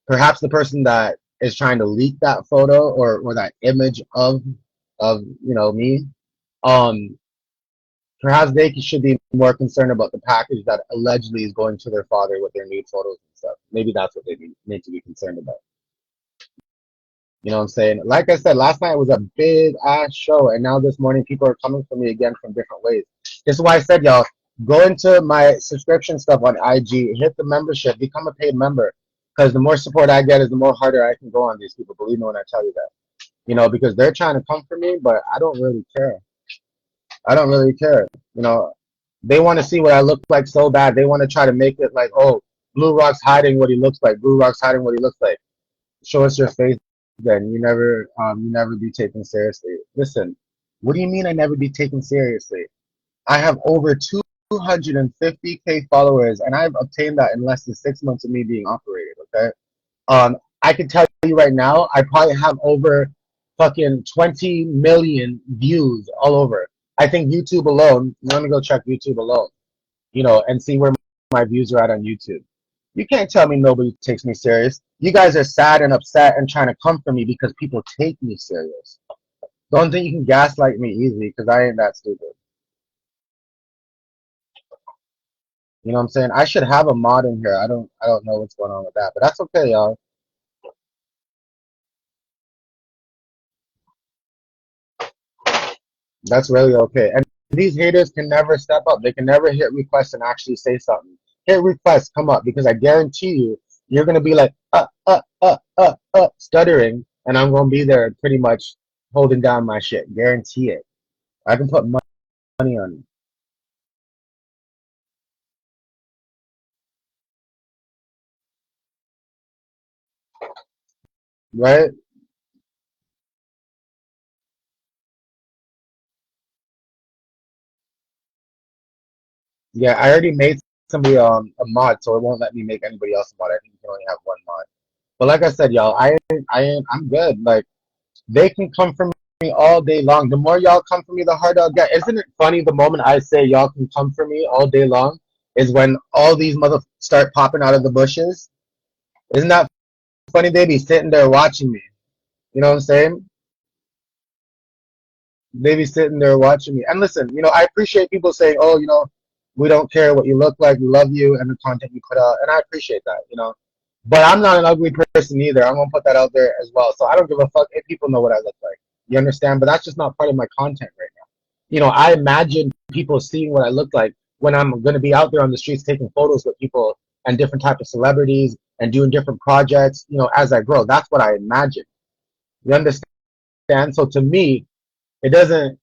C: perhaps the person that is trying to leak that photo or that image of me, um, perhaps they should be more concerned about the package that allegedly is going to their father with their nude photos and stuff. Maybe that's what they need to be concerned about. You know what I'm saying? Like I said, last night was a big ass show, and now this morning people are coming for me again from different ways. This is why I said, y'all, go into my subscription stuff on IG, hit the membership, become a paid member, because the more support I get is the more harder I can go on these people. Believe me when I tell you that. You know, because they're trying to come for me, but I don't really care. I don't really care. You know, they want to see what I look like so bad. They want to try to make it like, oh, Blue Rock's hiding what he looks like. Blue Rock's hiding what he looks like. Show us your face, then you never be taken seriously. Listen, what do you mean I never be taken seriously? I have over 250K followers, and I've obtained that in less than 6 months of me being operated. Okay, I can tell you right now, I probably have over fucking 20 million views all over. I think YouTube alone. Let me go check YouTube alone. And see where my views are at on YouTube. You can't tell me nobody takes me serious. You guys are sad and upset and trying to come for me because people take me serious. Don't think you can gaslight me easily because I ain't that stupid. You know what I'm saying? I should have a mod in here. I don't know what's going on with that, but that's okay, y'all. That's really okay. And these haters can never step up. They can never hit request and actually say something. Hit request, come up, because I guarantee you, you're gonna be like stuttering, and I'm gonna be there pretty much holding down my shit. Guarantee it. I can put money on it. Right? Yeah, I already made somebody a mod, so it won't let me make anybody else a mod. I think you can only have one mod. But like I said, y'all, I'm good. Like they can come for me all day long. The more y'all come for me, the harder I'll get. Isn't it funny? The moment I say y'all can come for me all day long is when all these mother start popping out of the bushes. Isn't that funny? They be sitting there watching me. You know what I'm saying? They be sitting there watching me. And listen, I appreciate people saying, "Oh, we don't care what you look like. We love you and the content you put out," and I appreciate that. But I'm not an ugly person either. I'm gonna put that out there as well. So I don't give a fuck if people know what I look like. You understand? But that's just not part of my content right now. I imagine people seeing what I look like when I'm gonna be out there on the streets taking photos with people and different type of celebrities and doing different projects. As I grow, that's what I imagine. You understand? So to me, it doesn't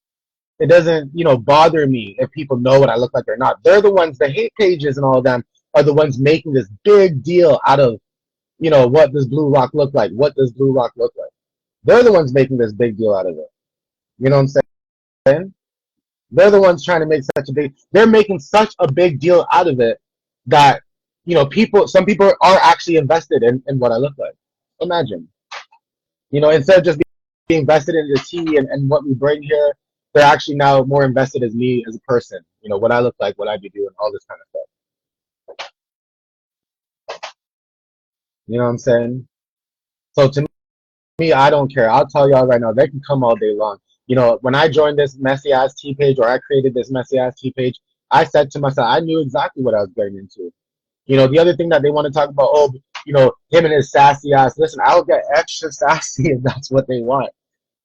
C: bother me if people know what I look like or not. They're the ones, the hate pages and all of them are the ones making this big deal out of what does Blue Rock look like? What does Blue Rock look like? They're the ones making this big deal out of it. You know what I'm saying? They're the ones trying to make they're making such a big deal out of it that some people are actually invested in what I look like. Imagine. Instead of just being invested in the tea and what we bring here, they're actually now more invested as me as a person. What I look like, what I be doing, all this kind of stuff. You know what I'm saying? So to me, I don't care. I'll tell y'all right now, they can come all day long. You know, when I joined this messy ass T page, or I created this messy ass T page, I said to myself, I knew exactly what I was getting into. You know, the other thing that they want to talk about, oh, you know, him and his sassy ass. Listen, I'll get extra sassy if that's what they want.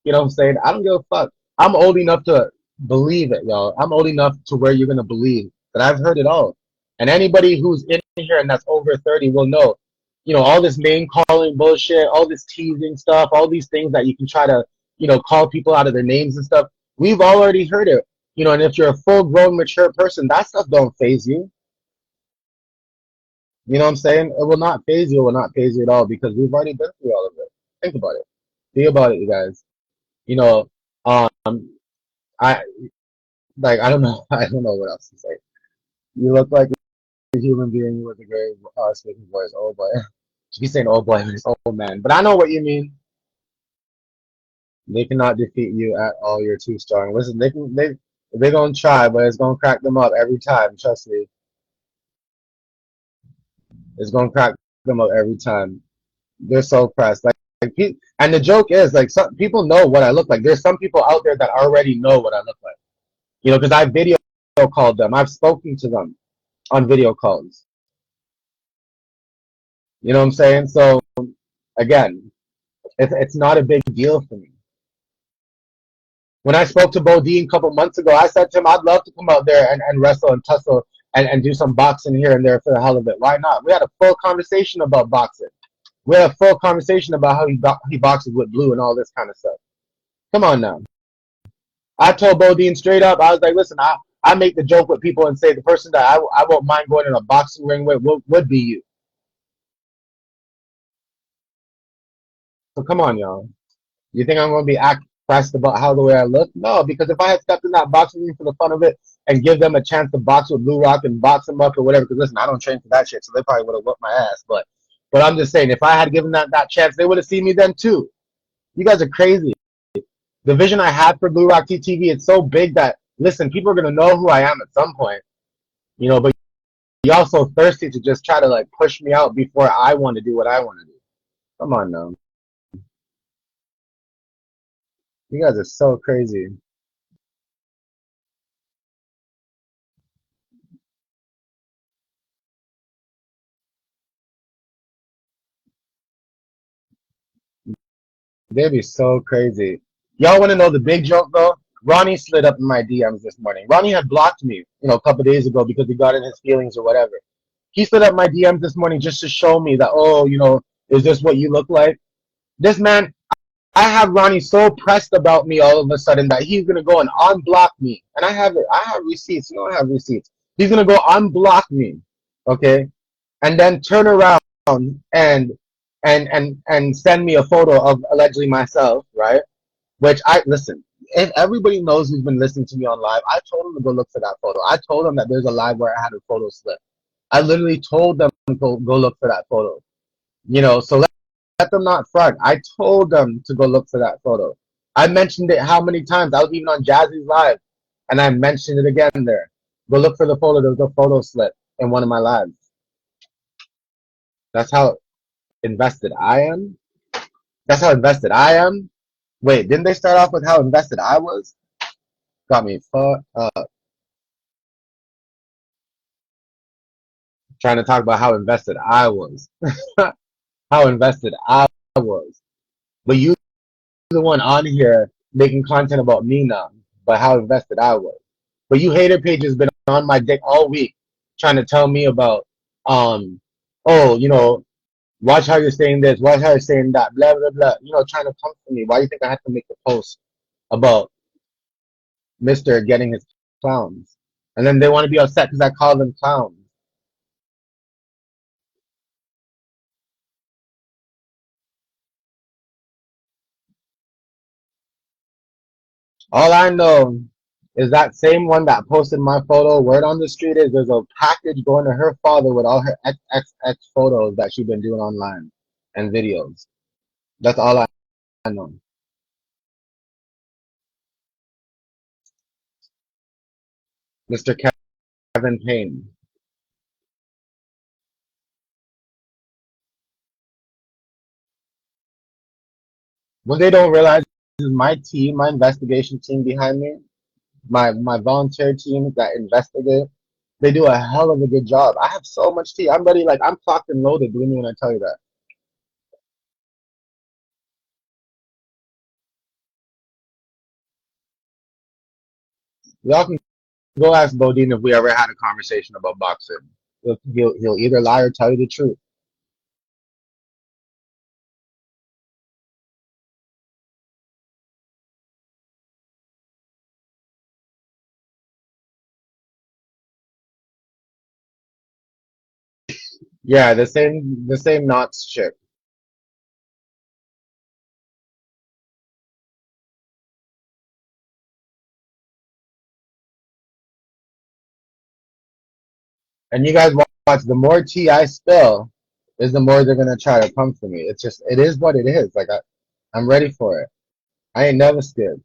C: You know what I'm saying? I don't give a fuck. I'm old enough to believe it, y'all. I'm old enough to where you're gonna believe that I've heard it all. And anybody who's in here and that's over 30 will know, you know, all this name calling bullshit, all this teasing stuff, all these things that you can try to, you know, call people out of their names and stuff. We've already heard it. You know, and if you're a full grown, mature person, that stuff don't phase you. You know what I'm saying? It will not phase you, it will not phase you at all because we've already been through all of it. Think about it. Think about it, you guys. You know, um, I like I don't know I don't know what else to say. You look like a human being with a great speaking voice. Oh boy, she's saying oh boy, it's oh man. But I know what you mean. They cannot defeat you at all. You're too strong. Listen, they're gonna try, but it's gonna crack them up every time. Trust me, it's gonna crack them up every time. They're so pressed. And the joke is like some people know what I look like. There's some people out there that already know what I look like. You know, because I video called them. I've spoken to them on video calls. You know what I'm saying? So again, it's not a big deal for me. When I spoke to Bodine a couple months ago, I said to him, I'd love to come out there and wrestle and tussle and do some boxing here and there for the hell of it. Why not? We had a full conversation about boxing. We had a full conversation about how he boxes with Blue and all this kind of stuff. Come on now. I told Bodine straight up, I was like, listen, I make the joke with people and say the person that I won't mind going in a boxing ring with would be you. So come on, y'all. You think I'm going to be act pressed about how the way I look? No, because if I had stepped in that boxing ring for the fun of it and give them a chance to box with Blue Rock and box them up or whatever, because listen, I don't train for that shit, so they probably would have whooped my ass. But I'm just saying, if I had given that chance, they would have seen me then too. You guys are crazy. The vision I had for Bluerockteatv, it's so big that, listen, people are going to know who I am at some point, you know, but you're also thirsty to just try to like push me out before I want to do what I want to do. Come on now. You guys are so crazy. They'd be so crazy. Y'all want to know the big joke though? Ronnie slid up in my DMs this morning. Ronnie had blocked me, you know, a couple days ago because he got in his feelings or whatever. He slid up my DMs this morning just to show me that, oh, you know, is this what you look like? This man, I have Ronnie so pressed about me all of a sudden that he's gonna go and unblock me. And I have it. I have receipts. You know, I have receipts. He's gonna go unblock me, okay, and then turn around and and send me a photo of allegedly myself, right? Which I listen. If everybody knows who's been listening to me on live, I told them to go look for that photo. I told them that there's a live where I had a photo slip. I literally told them to go look for that photo. You know, so let them not front. I told them to go look for that photo. I mentioned it how many times? I was even on Jazzy's live, and I mentioned it again there. Go look for the photo. There was a photo slip in one of my lives. That's how invested I am. That's how invested I am. Wait, didn't they start off with how invested I was? Got me fucked up. Trying to talk about how invested I was. How invested I was. But you the one on here making content about me now, but how invested I was. But you hater page has been on my dick all week, trying to tell me about, oh, you know, watch how you're saying this, watch how you're saying that, blah blah blah. You know, trying to come for me. Why do you think I had to make the post about Mister getting his clowns? And then they want to be upset because I call them clowns. All I know is that same one that posted my photo. Word on the street is there's a package going to her father with all her ex photos that she's been doing online and videos. That's all I know. Mr. Kevin Payne. What they don't realize is my team, my investigation team behind me, my volunteer team that investigate, they do a hell of a good job. I have so much tea. I'm ready, like I'm clocked and loaded. Believe me when I tell you that. Y'all can go ask Bodine if we ever had a conversation about boxing. He'll either lie or tell you the truth. Yeah, the same knots chick. And you guys watch, the more tea I spill, is the more they're gonna try to come for me. It's just, it is what it is. Like I'm ready for it. I ain't never scared.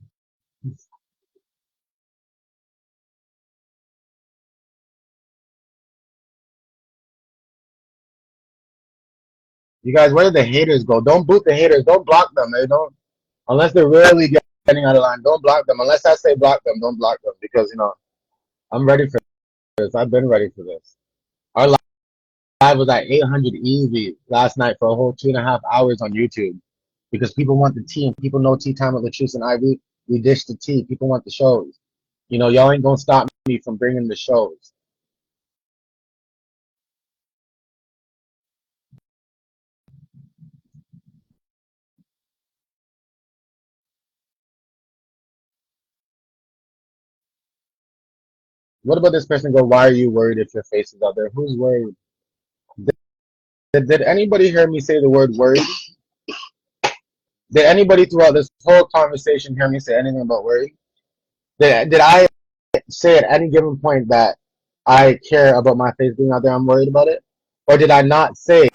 C: You guys, where did the haters go? Don't boot the haters. Don't block them. They don't, unless they're really getting out of line. Don't block them. Unless I say block them, don't block them because I'm ready for this. I've been ready for this. Our live was at 800 easy last night for a whole 2.5 hours on YouTube because people want the tea and people know Tea Time with Latrice and I. We dish the tea. People want the shows. Y'all ain't gonna stop me from bringing the shows. What about this person go, why are you worried if your face is out there? Who's worried? Did anybody hear me say the word worried? Did anybody throughout this whole conversation hear me say anything about worry? Did I say at any given point that I care about my face being out there, I'm worried about it? Or did I not say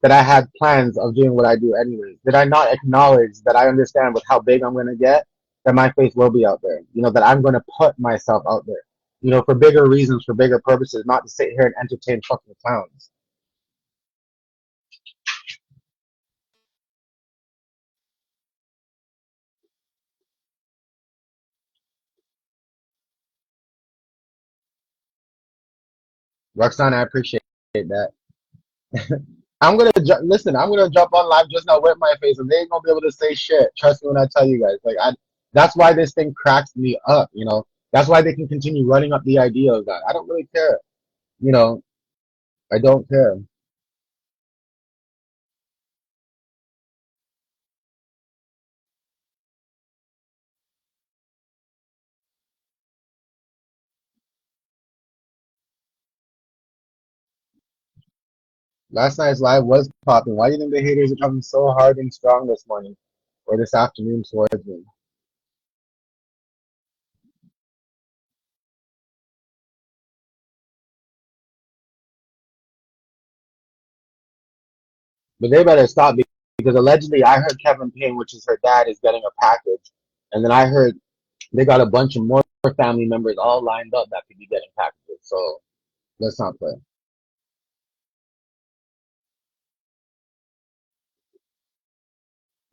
C: that I had plans of doing what I do anyways? Did I not acknowledge that I understand with how big I'm going to get, that my face will be out there? That I'm going to put myself out there, for bigger reasons, for bigger purposes, not to sit here and entertain fucking clowns. Roxanne, I appreciate that. Listen. I'm gonna jump on live just now with my face, and they ain't gonna be able to say shit. Trust me when I tell you guys. That's why this thing cracks me up. That's why they can continue running up the idea of that. I don't really care. You know, I don't care. Last night's live was popping. Why do you think the haters are coming so hard and strong this morning or this afternoon towards me? But they better stop because allegedly I heard Kevin Payne, which is her dad, is getting a package, and then I heard they got a bunch of more family members all lined up that could be getting packages. So let's not play.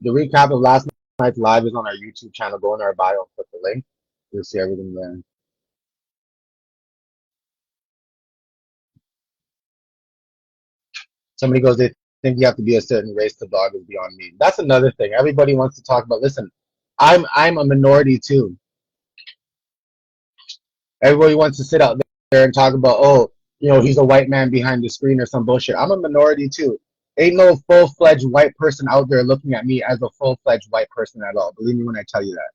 C: The recap of last night's live is on our YouTube channel. Go in our bio and click the link. You'll see everything there. Somebody goes, they think you have to be a certain race to blog is beyond me. That's another thing. Everybody wants to talk about. Listen, I'm a minority too. Everybody wants to sit out there and talk about, oh, he's a white man behind the screen or some bullshit. I'm a minority too. Ain't no full-fledged white person out there looking at me as a full-fledged white person at all. Believe me when I tell you that.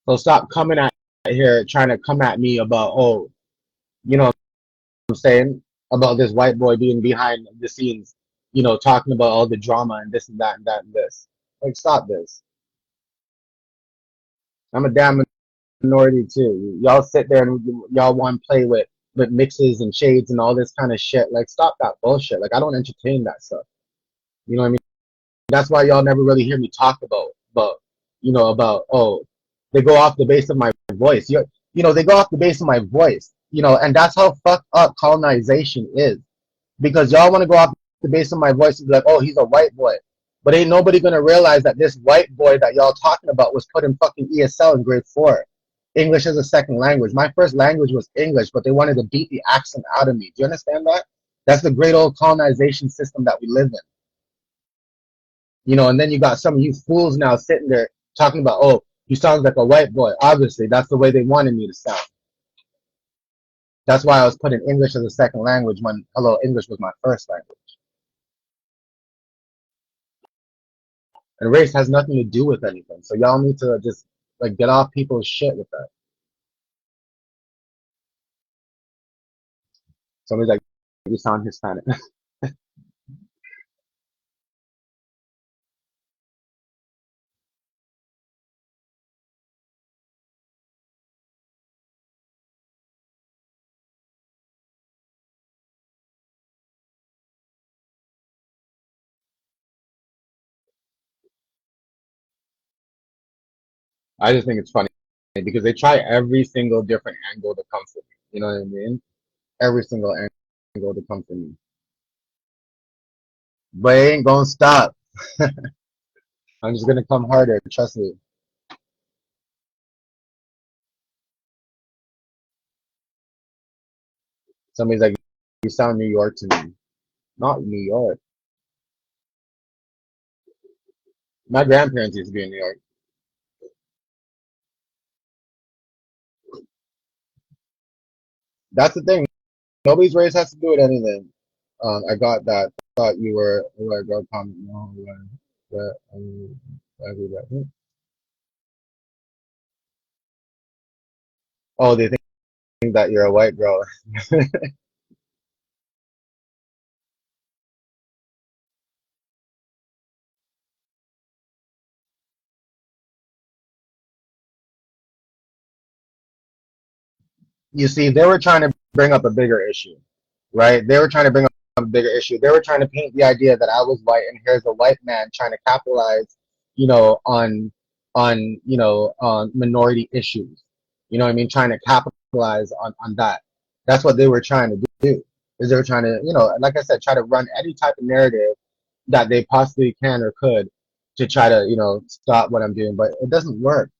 C: So stop coming at here trying to come at me about, oh, what I'm saying, about this white boy being behind the scenes, talking about all the drama and this and that and that and this. Like, stop this. I'm a damn minority too. Y'all sit there and y'all want to play with mixes and shades and all this kind of shit. Like, stop that bullshit. Like, I don't entertain that stuff. You know what I mean? That's why y'all never really hear me talk about, oh, they go off the base of my voice. They go off the base of my voice. And that's how fucked up colonization is. because y'all want to go off the base of my voice and be like, oh, he's a white boy. But ain't nobody gonna realize that this white boy that y'all talking about was put in fucking ESL in grade 4. English as a second language. My first language was English, but they wanted to beat the accent out of me. Do you understand that? That's the great old colonization system that we live in. And then you got some of you fools now sitting there talking about, oh, you sound like a white boy. Obviously, that's the way they wanted me to sound. That's why I was putting English as a second language when, hello, English was my first language. And race has nothing to do with anything. So y'all need to just like get off people's shit with that. Somebody's like, you sound Hispanic. I just think it's funny because they try every single different angle to come for me. You know what I mean? Every single angle to come for me. But it ain't gonna stop. I'm just gonna come harder. Trust me. Somebody's like, you sound New York to me. Not New York. My grandparents used to be in New York. That's the thing. Nobody's race has to do with anything. I got that. Thought you were a girl comment. No, oh, they think that you're a white girl. You see, they were trying to bring up a bigger issue, right? They were trying to bring up a bigger issue. They were trying to paint the idea that I was white, and here's a white man trying to capitalize, on minority issues. You know what I mean? Trying to capitalize on that. That's what they were trying to do. Is they were trying to, like I said, try to run any type of narrative that they possibly can or could to try to, stop what I'm doing, but it doesn't work.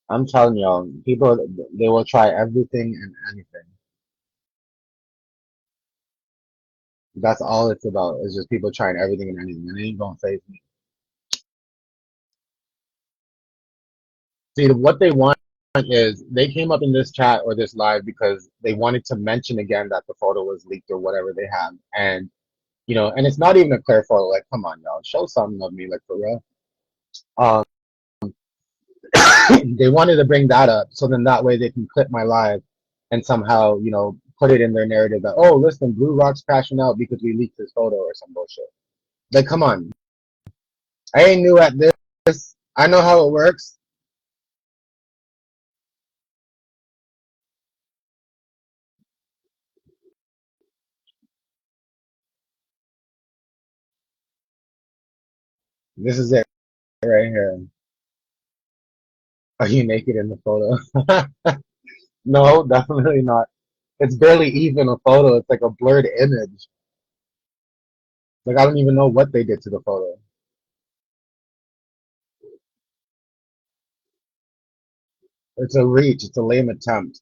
C: I'm telling y'all, people, they will try everything and anything. That's all it's about. It's just people trying everything and anything, and it ain't gonna save me. See, what they want is they came up in this chat or this live because they wanted to mention again that the photo was leaked or whatever they have, and and it's not even a clear photo. Like, come on, y'all, show something of me, like for real. Um, they wanted to bring that up, so then that way they can clip my live and somehow, put it in their narrative that, oh, listen, Blue Rock's crashing out because we leaked his photo or some bullshit. Like, come on, I ain't new at this. I know how it works. This is it right here. Are you naked in the photo? No, definitely not. It's barely even a photo. It's like a blurred image. Like, I don't even know what they did to the photo. It's a reach. It's a lame attempt.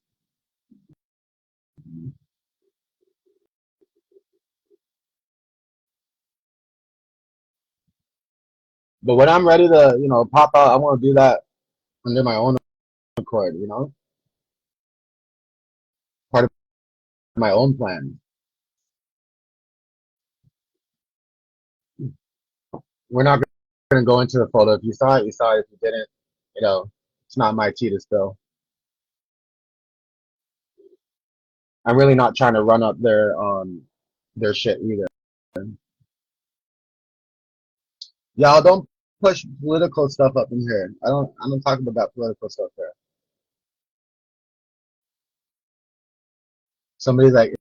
C: But when I'm ready to, pop out, I want to do that under my own accord, part of my own plan. We're not going to go into the photo. If you saw it, you saw it. If you didn't, it's not my tea to spill. I'm really not trying to run up their shit either. Y'all don't push political stuff up in here. I don't talk about that political stuff here. Somebody's like,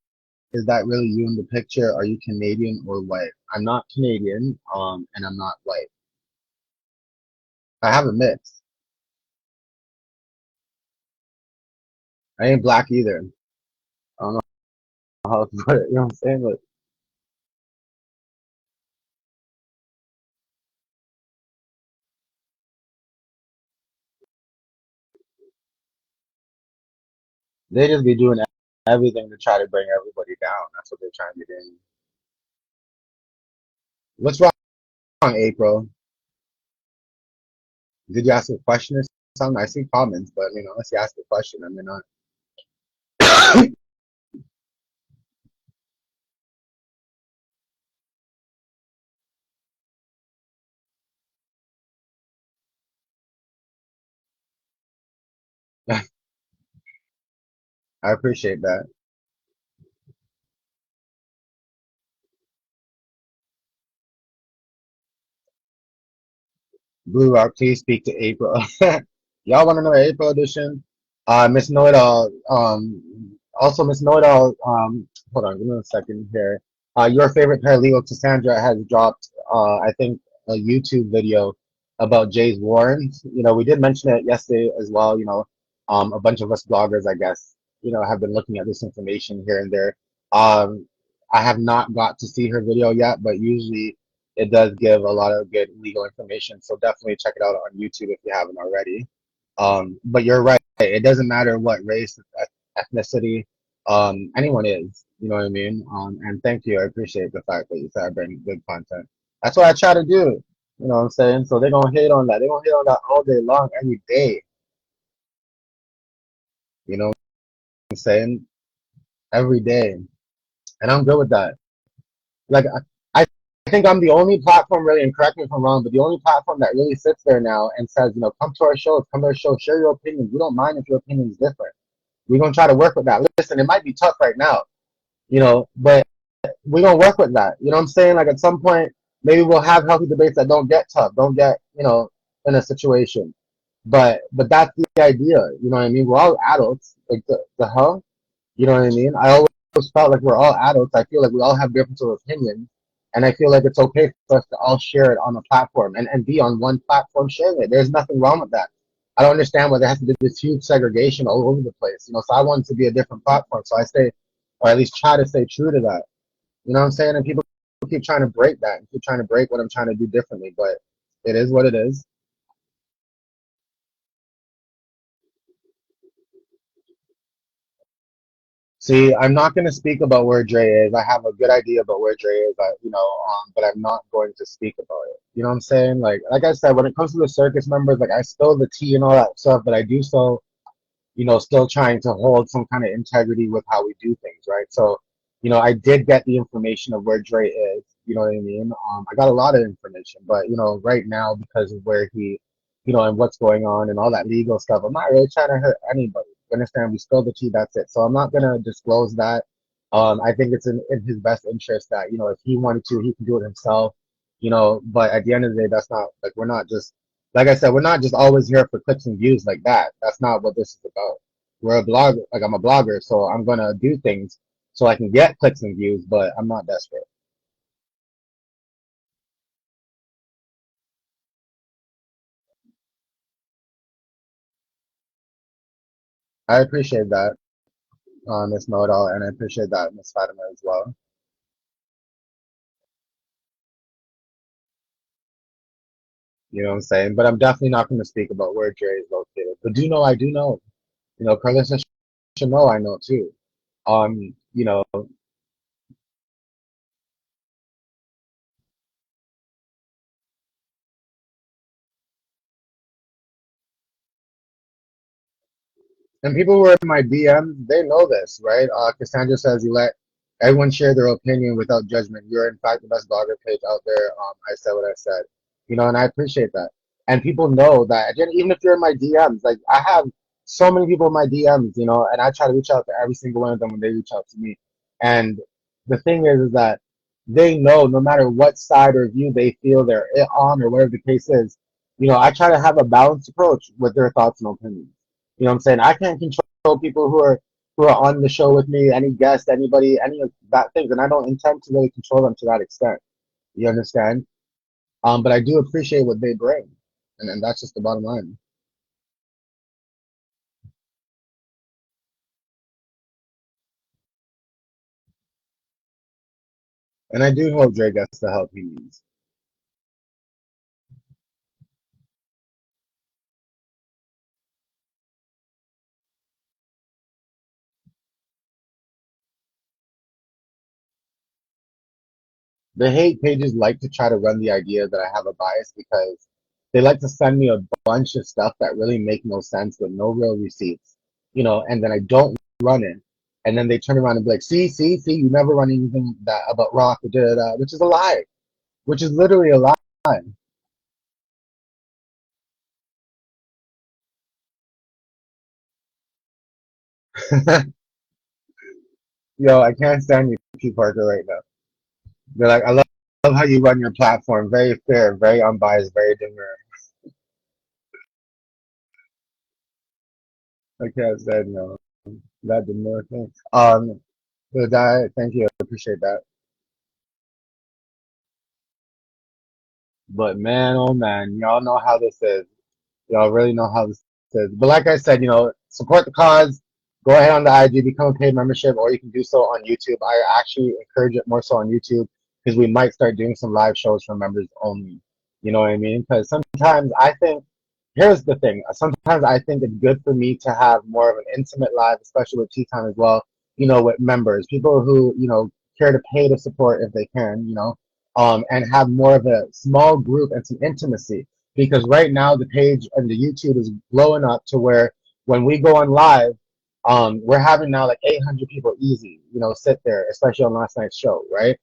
C: is that really you in the picture? Are you Canadian or white? I'm not Canadian, and I'm not white. I have a mix. I ain't black either. I don't know how to put it. You know what I'm saying? But they just be doing everything to try to bring everybody down. That's what they're trying to do. What's wrong, April? Did you ask a question or something? I see comments, but unless you ask a question, I may not. I appreciate that. Blue Rock, please speak to April. Y'all want to know April edition? Miss Know It All. Also Miss Know It All. Hold on, give me a second here. Your favorite paralegal, Cassandra, has dropped. I think a YouTube video about Jay's warrants. We did mention it yesterday as well. A bunch of us bloggers, I guess, have been looking at this information here and there. Um, I have not got to see her video yet, but usually it does give a lot of good legal information. So definitely check it out on YouTube if you haven't already. But you're right. It doesn't matter what race, ethnicity, anyone is. You know what I mean? And thank you. I appreciate the fact that you said I bring good content. That's what I try to do. You know what I'm saying? So they're gonna hate on that. They're gonna hate on that all day long, every day. You know what I'm saying? Every day. And I'm good with that. Like I think I'm the only platform really, and correct me if I'm wrong, but the only platform that really sits there now and says, come to our shows, come to our show, share your opinions. We don't mind if your opinion is different. We're gonna try to work with that. Listen, it might be tough right now, but we're gonna work with that. You know what I'm saying? Like at some point, maybe we'll have healthy debates that don't get tough, don't get, in a situation. But that's the idea. You know what I mean? We're all adults. Like the hell? You know what I mean? I always felt like we're all adults. I feel like we all have different sort of opinions. And I feel like it's okay for us to all share it on a platform and be on one platform sharing it. There's nothing wrong with that. I don't understand why there has to be this huge segregation all over the place. So I want it to be a different platform. So I stay, or at least try to stay true to that. You know what I'm saying? And people keep trying to break that and keep trying to break what I'm trying to do differently. But it is what it is. See, I'm not going to speak about where Dre is. I have a good idea about where Dre is, but I'm not going to speak about it. You know what I'm saying? Like I said, when it comes to the circus members, like I spill the tea and all that stuff, but I do so still trying to hold some kind of integrity with how we do things, right? So, I did get the information of where Dre is, you know what I mean? I got a lot of information, but, right now, because of where he, and what's going on and all that legal stuff, I'm not really trying to hurt anybody. You understand? We spilled the tea, that's it. So I'm not going to disclose that. I think it's in his best interest that, if he wanted to, he can do it himself, but at the end of the day, that's not, like, we're not just, like I said, we're not just always here for clicks and views like that. That's not what this is about. We're a blogger, like I'm a blogger, so I'm gonna do things so I can get clicks and views, but I'm not desperate. I appreciate that, Miss Modal, and I appreciate that, Miss Fatima, as well. You know what I'm saying? But I'm definitely not going to speak about where Dre is located. But I do know. Carlos should know I know too. Um, you know, And people who are in my DMs, they know this, right? Cassandra says you let everyone share their opinion without judgment. You're in fact the best blogger page out there. I said what I said, and I appreciate that. And people know that. Again, even if you're in my DMs, like I have so many people in my DMs, and I try to reach out to every single one of them when they reach out to me. And the thing is that they know no matter what side or view they feel they're on or whatever the case is, I try to have a balanced approach with their thoughts and opinions. You know what I'm saying? I can't control people who are on the show with me, any guest, anybody, any of that things, and I don't intend to really control them to that extent. You understand? But I do appreciate what they bring. And that's just the bottom line. And I do hope Dre gets the help he needs. The hate pages like to try to run the idea that I have a bias because they like to send me a bunch of stuff that really make no sense with no real receipts, and then I don't run it. And then they turn around and be like, see, you never run anything that about rock, da, da, da, which is a lie, which is literally a lie. Yo, I can't stand you, P. Parker, right now. They're like, I love how you run your platform. Very fair, very unbiased, very demure. I can't stand that demure thing. So that, thank you, I appreciate that. But man, oh man, y'all know how this is. Y'all really know how this is. But like I said, support the cause. Go ahead on the IG, become a paid membership, or you can do so on YouTube. I actually encourage it more so on YouTube because we might start doing some live shows for members only. You know what I mean? Because sometimes I think, here's the thing. Sometimes I think it's good for me to have more of an intimate live, especially with Tea Time as well, with members, people who, care to pay to support if they can, and have more of a small group and some intimacy because right now the page and the YouTube is blowing up to where when we go on live, we're having now like 800 people easy, sit there, especially on last night's show, right?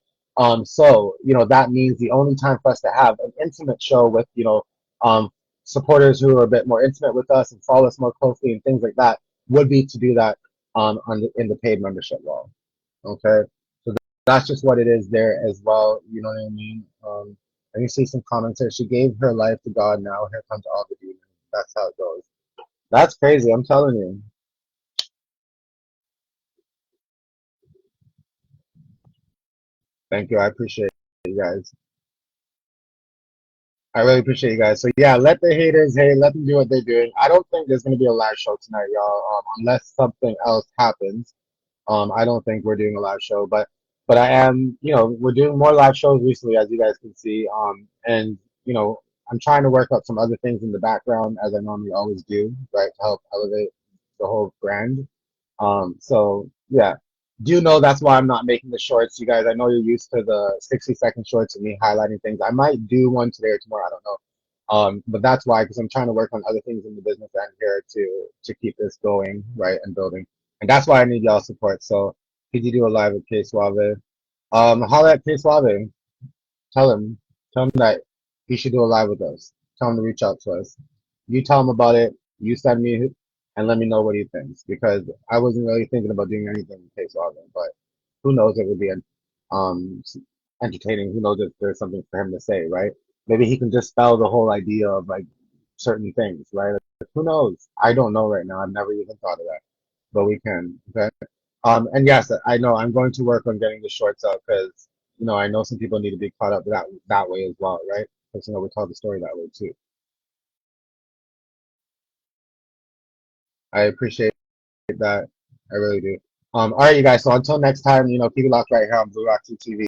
C: So that means the only time for us to have an intimate show with um, supporters who are a bit more intimate with us and follow us more closely and things like that would be to do that in the paid membership wall. Okay, so that's just what it is there as well. You know what I mean? And you see some comments here. She gave her life to God. Now here comes all the demons. That's how it goes. That's crazy. I'm telling you. Thank you. I appreciate you guys. I really appreciate you guys. So yeah, let the haters hate. Let them do what they're doing. I don't think there's gonna be a live show tonight, y'all, unless something else happens. I don't think we're doing a live show, but I am, we're doing more live shows recently, as you guys can see. And I'm trying to work out some other things in the background, as I normally always do, right, to help elevate the whole brand. So yeah, do know that's why I'm not making the shorts, you guys. I know you're used to the 60-second shorts of me highlighting things. I might do one today or tomorrow, I don't know. But that's why, because I'm trying to work on other things in the business and here to keep this going, right, and building. And that's why I need y'all support. So could you do a live with K Suave? Holla at K Suave. Tell him that he should do a live with us. Tell him to reach out to us. You tell him about it. You send me and let me know what he thinks because I wasn't really thinking about doing anything with K Suave, but who knows? It would be um entertaining. Who knows if there's something for him to say, right? Maybe he can just spell the whole idea of like certain things, right? Like, who knows? I don't know right now. I've never even thought of that, but we can. Okay. And yes, I know I'm going to work on getting the shorts out because I know some people need to be caught up that way as well, right? Because we tell the story that way too. I appreciate that. I really do. All right, you guys. So until next time, keep it locked right here on Bluerockteatv.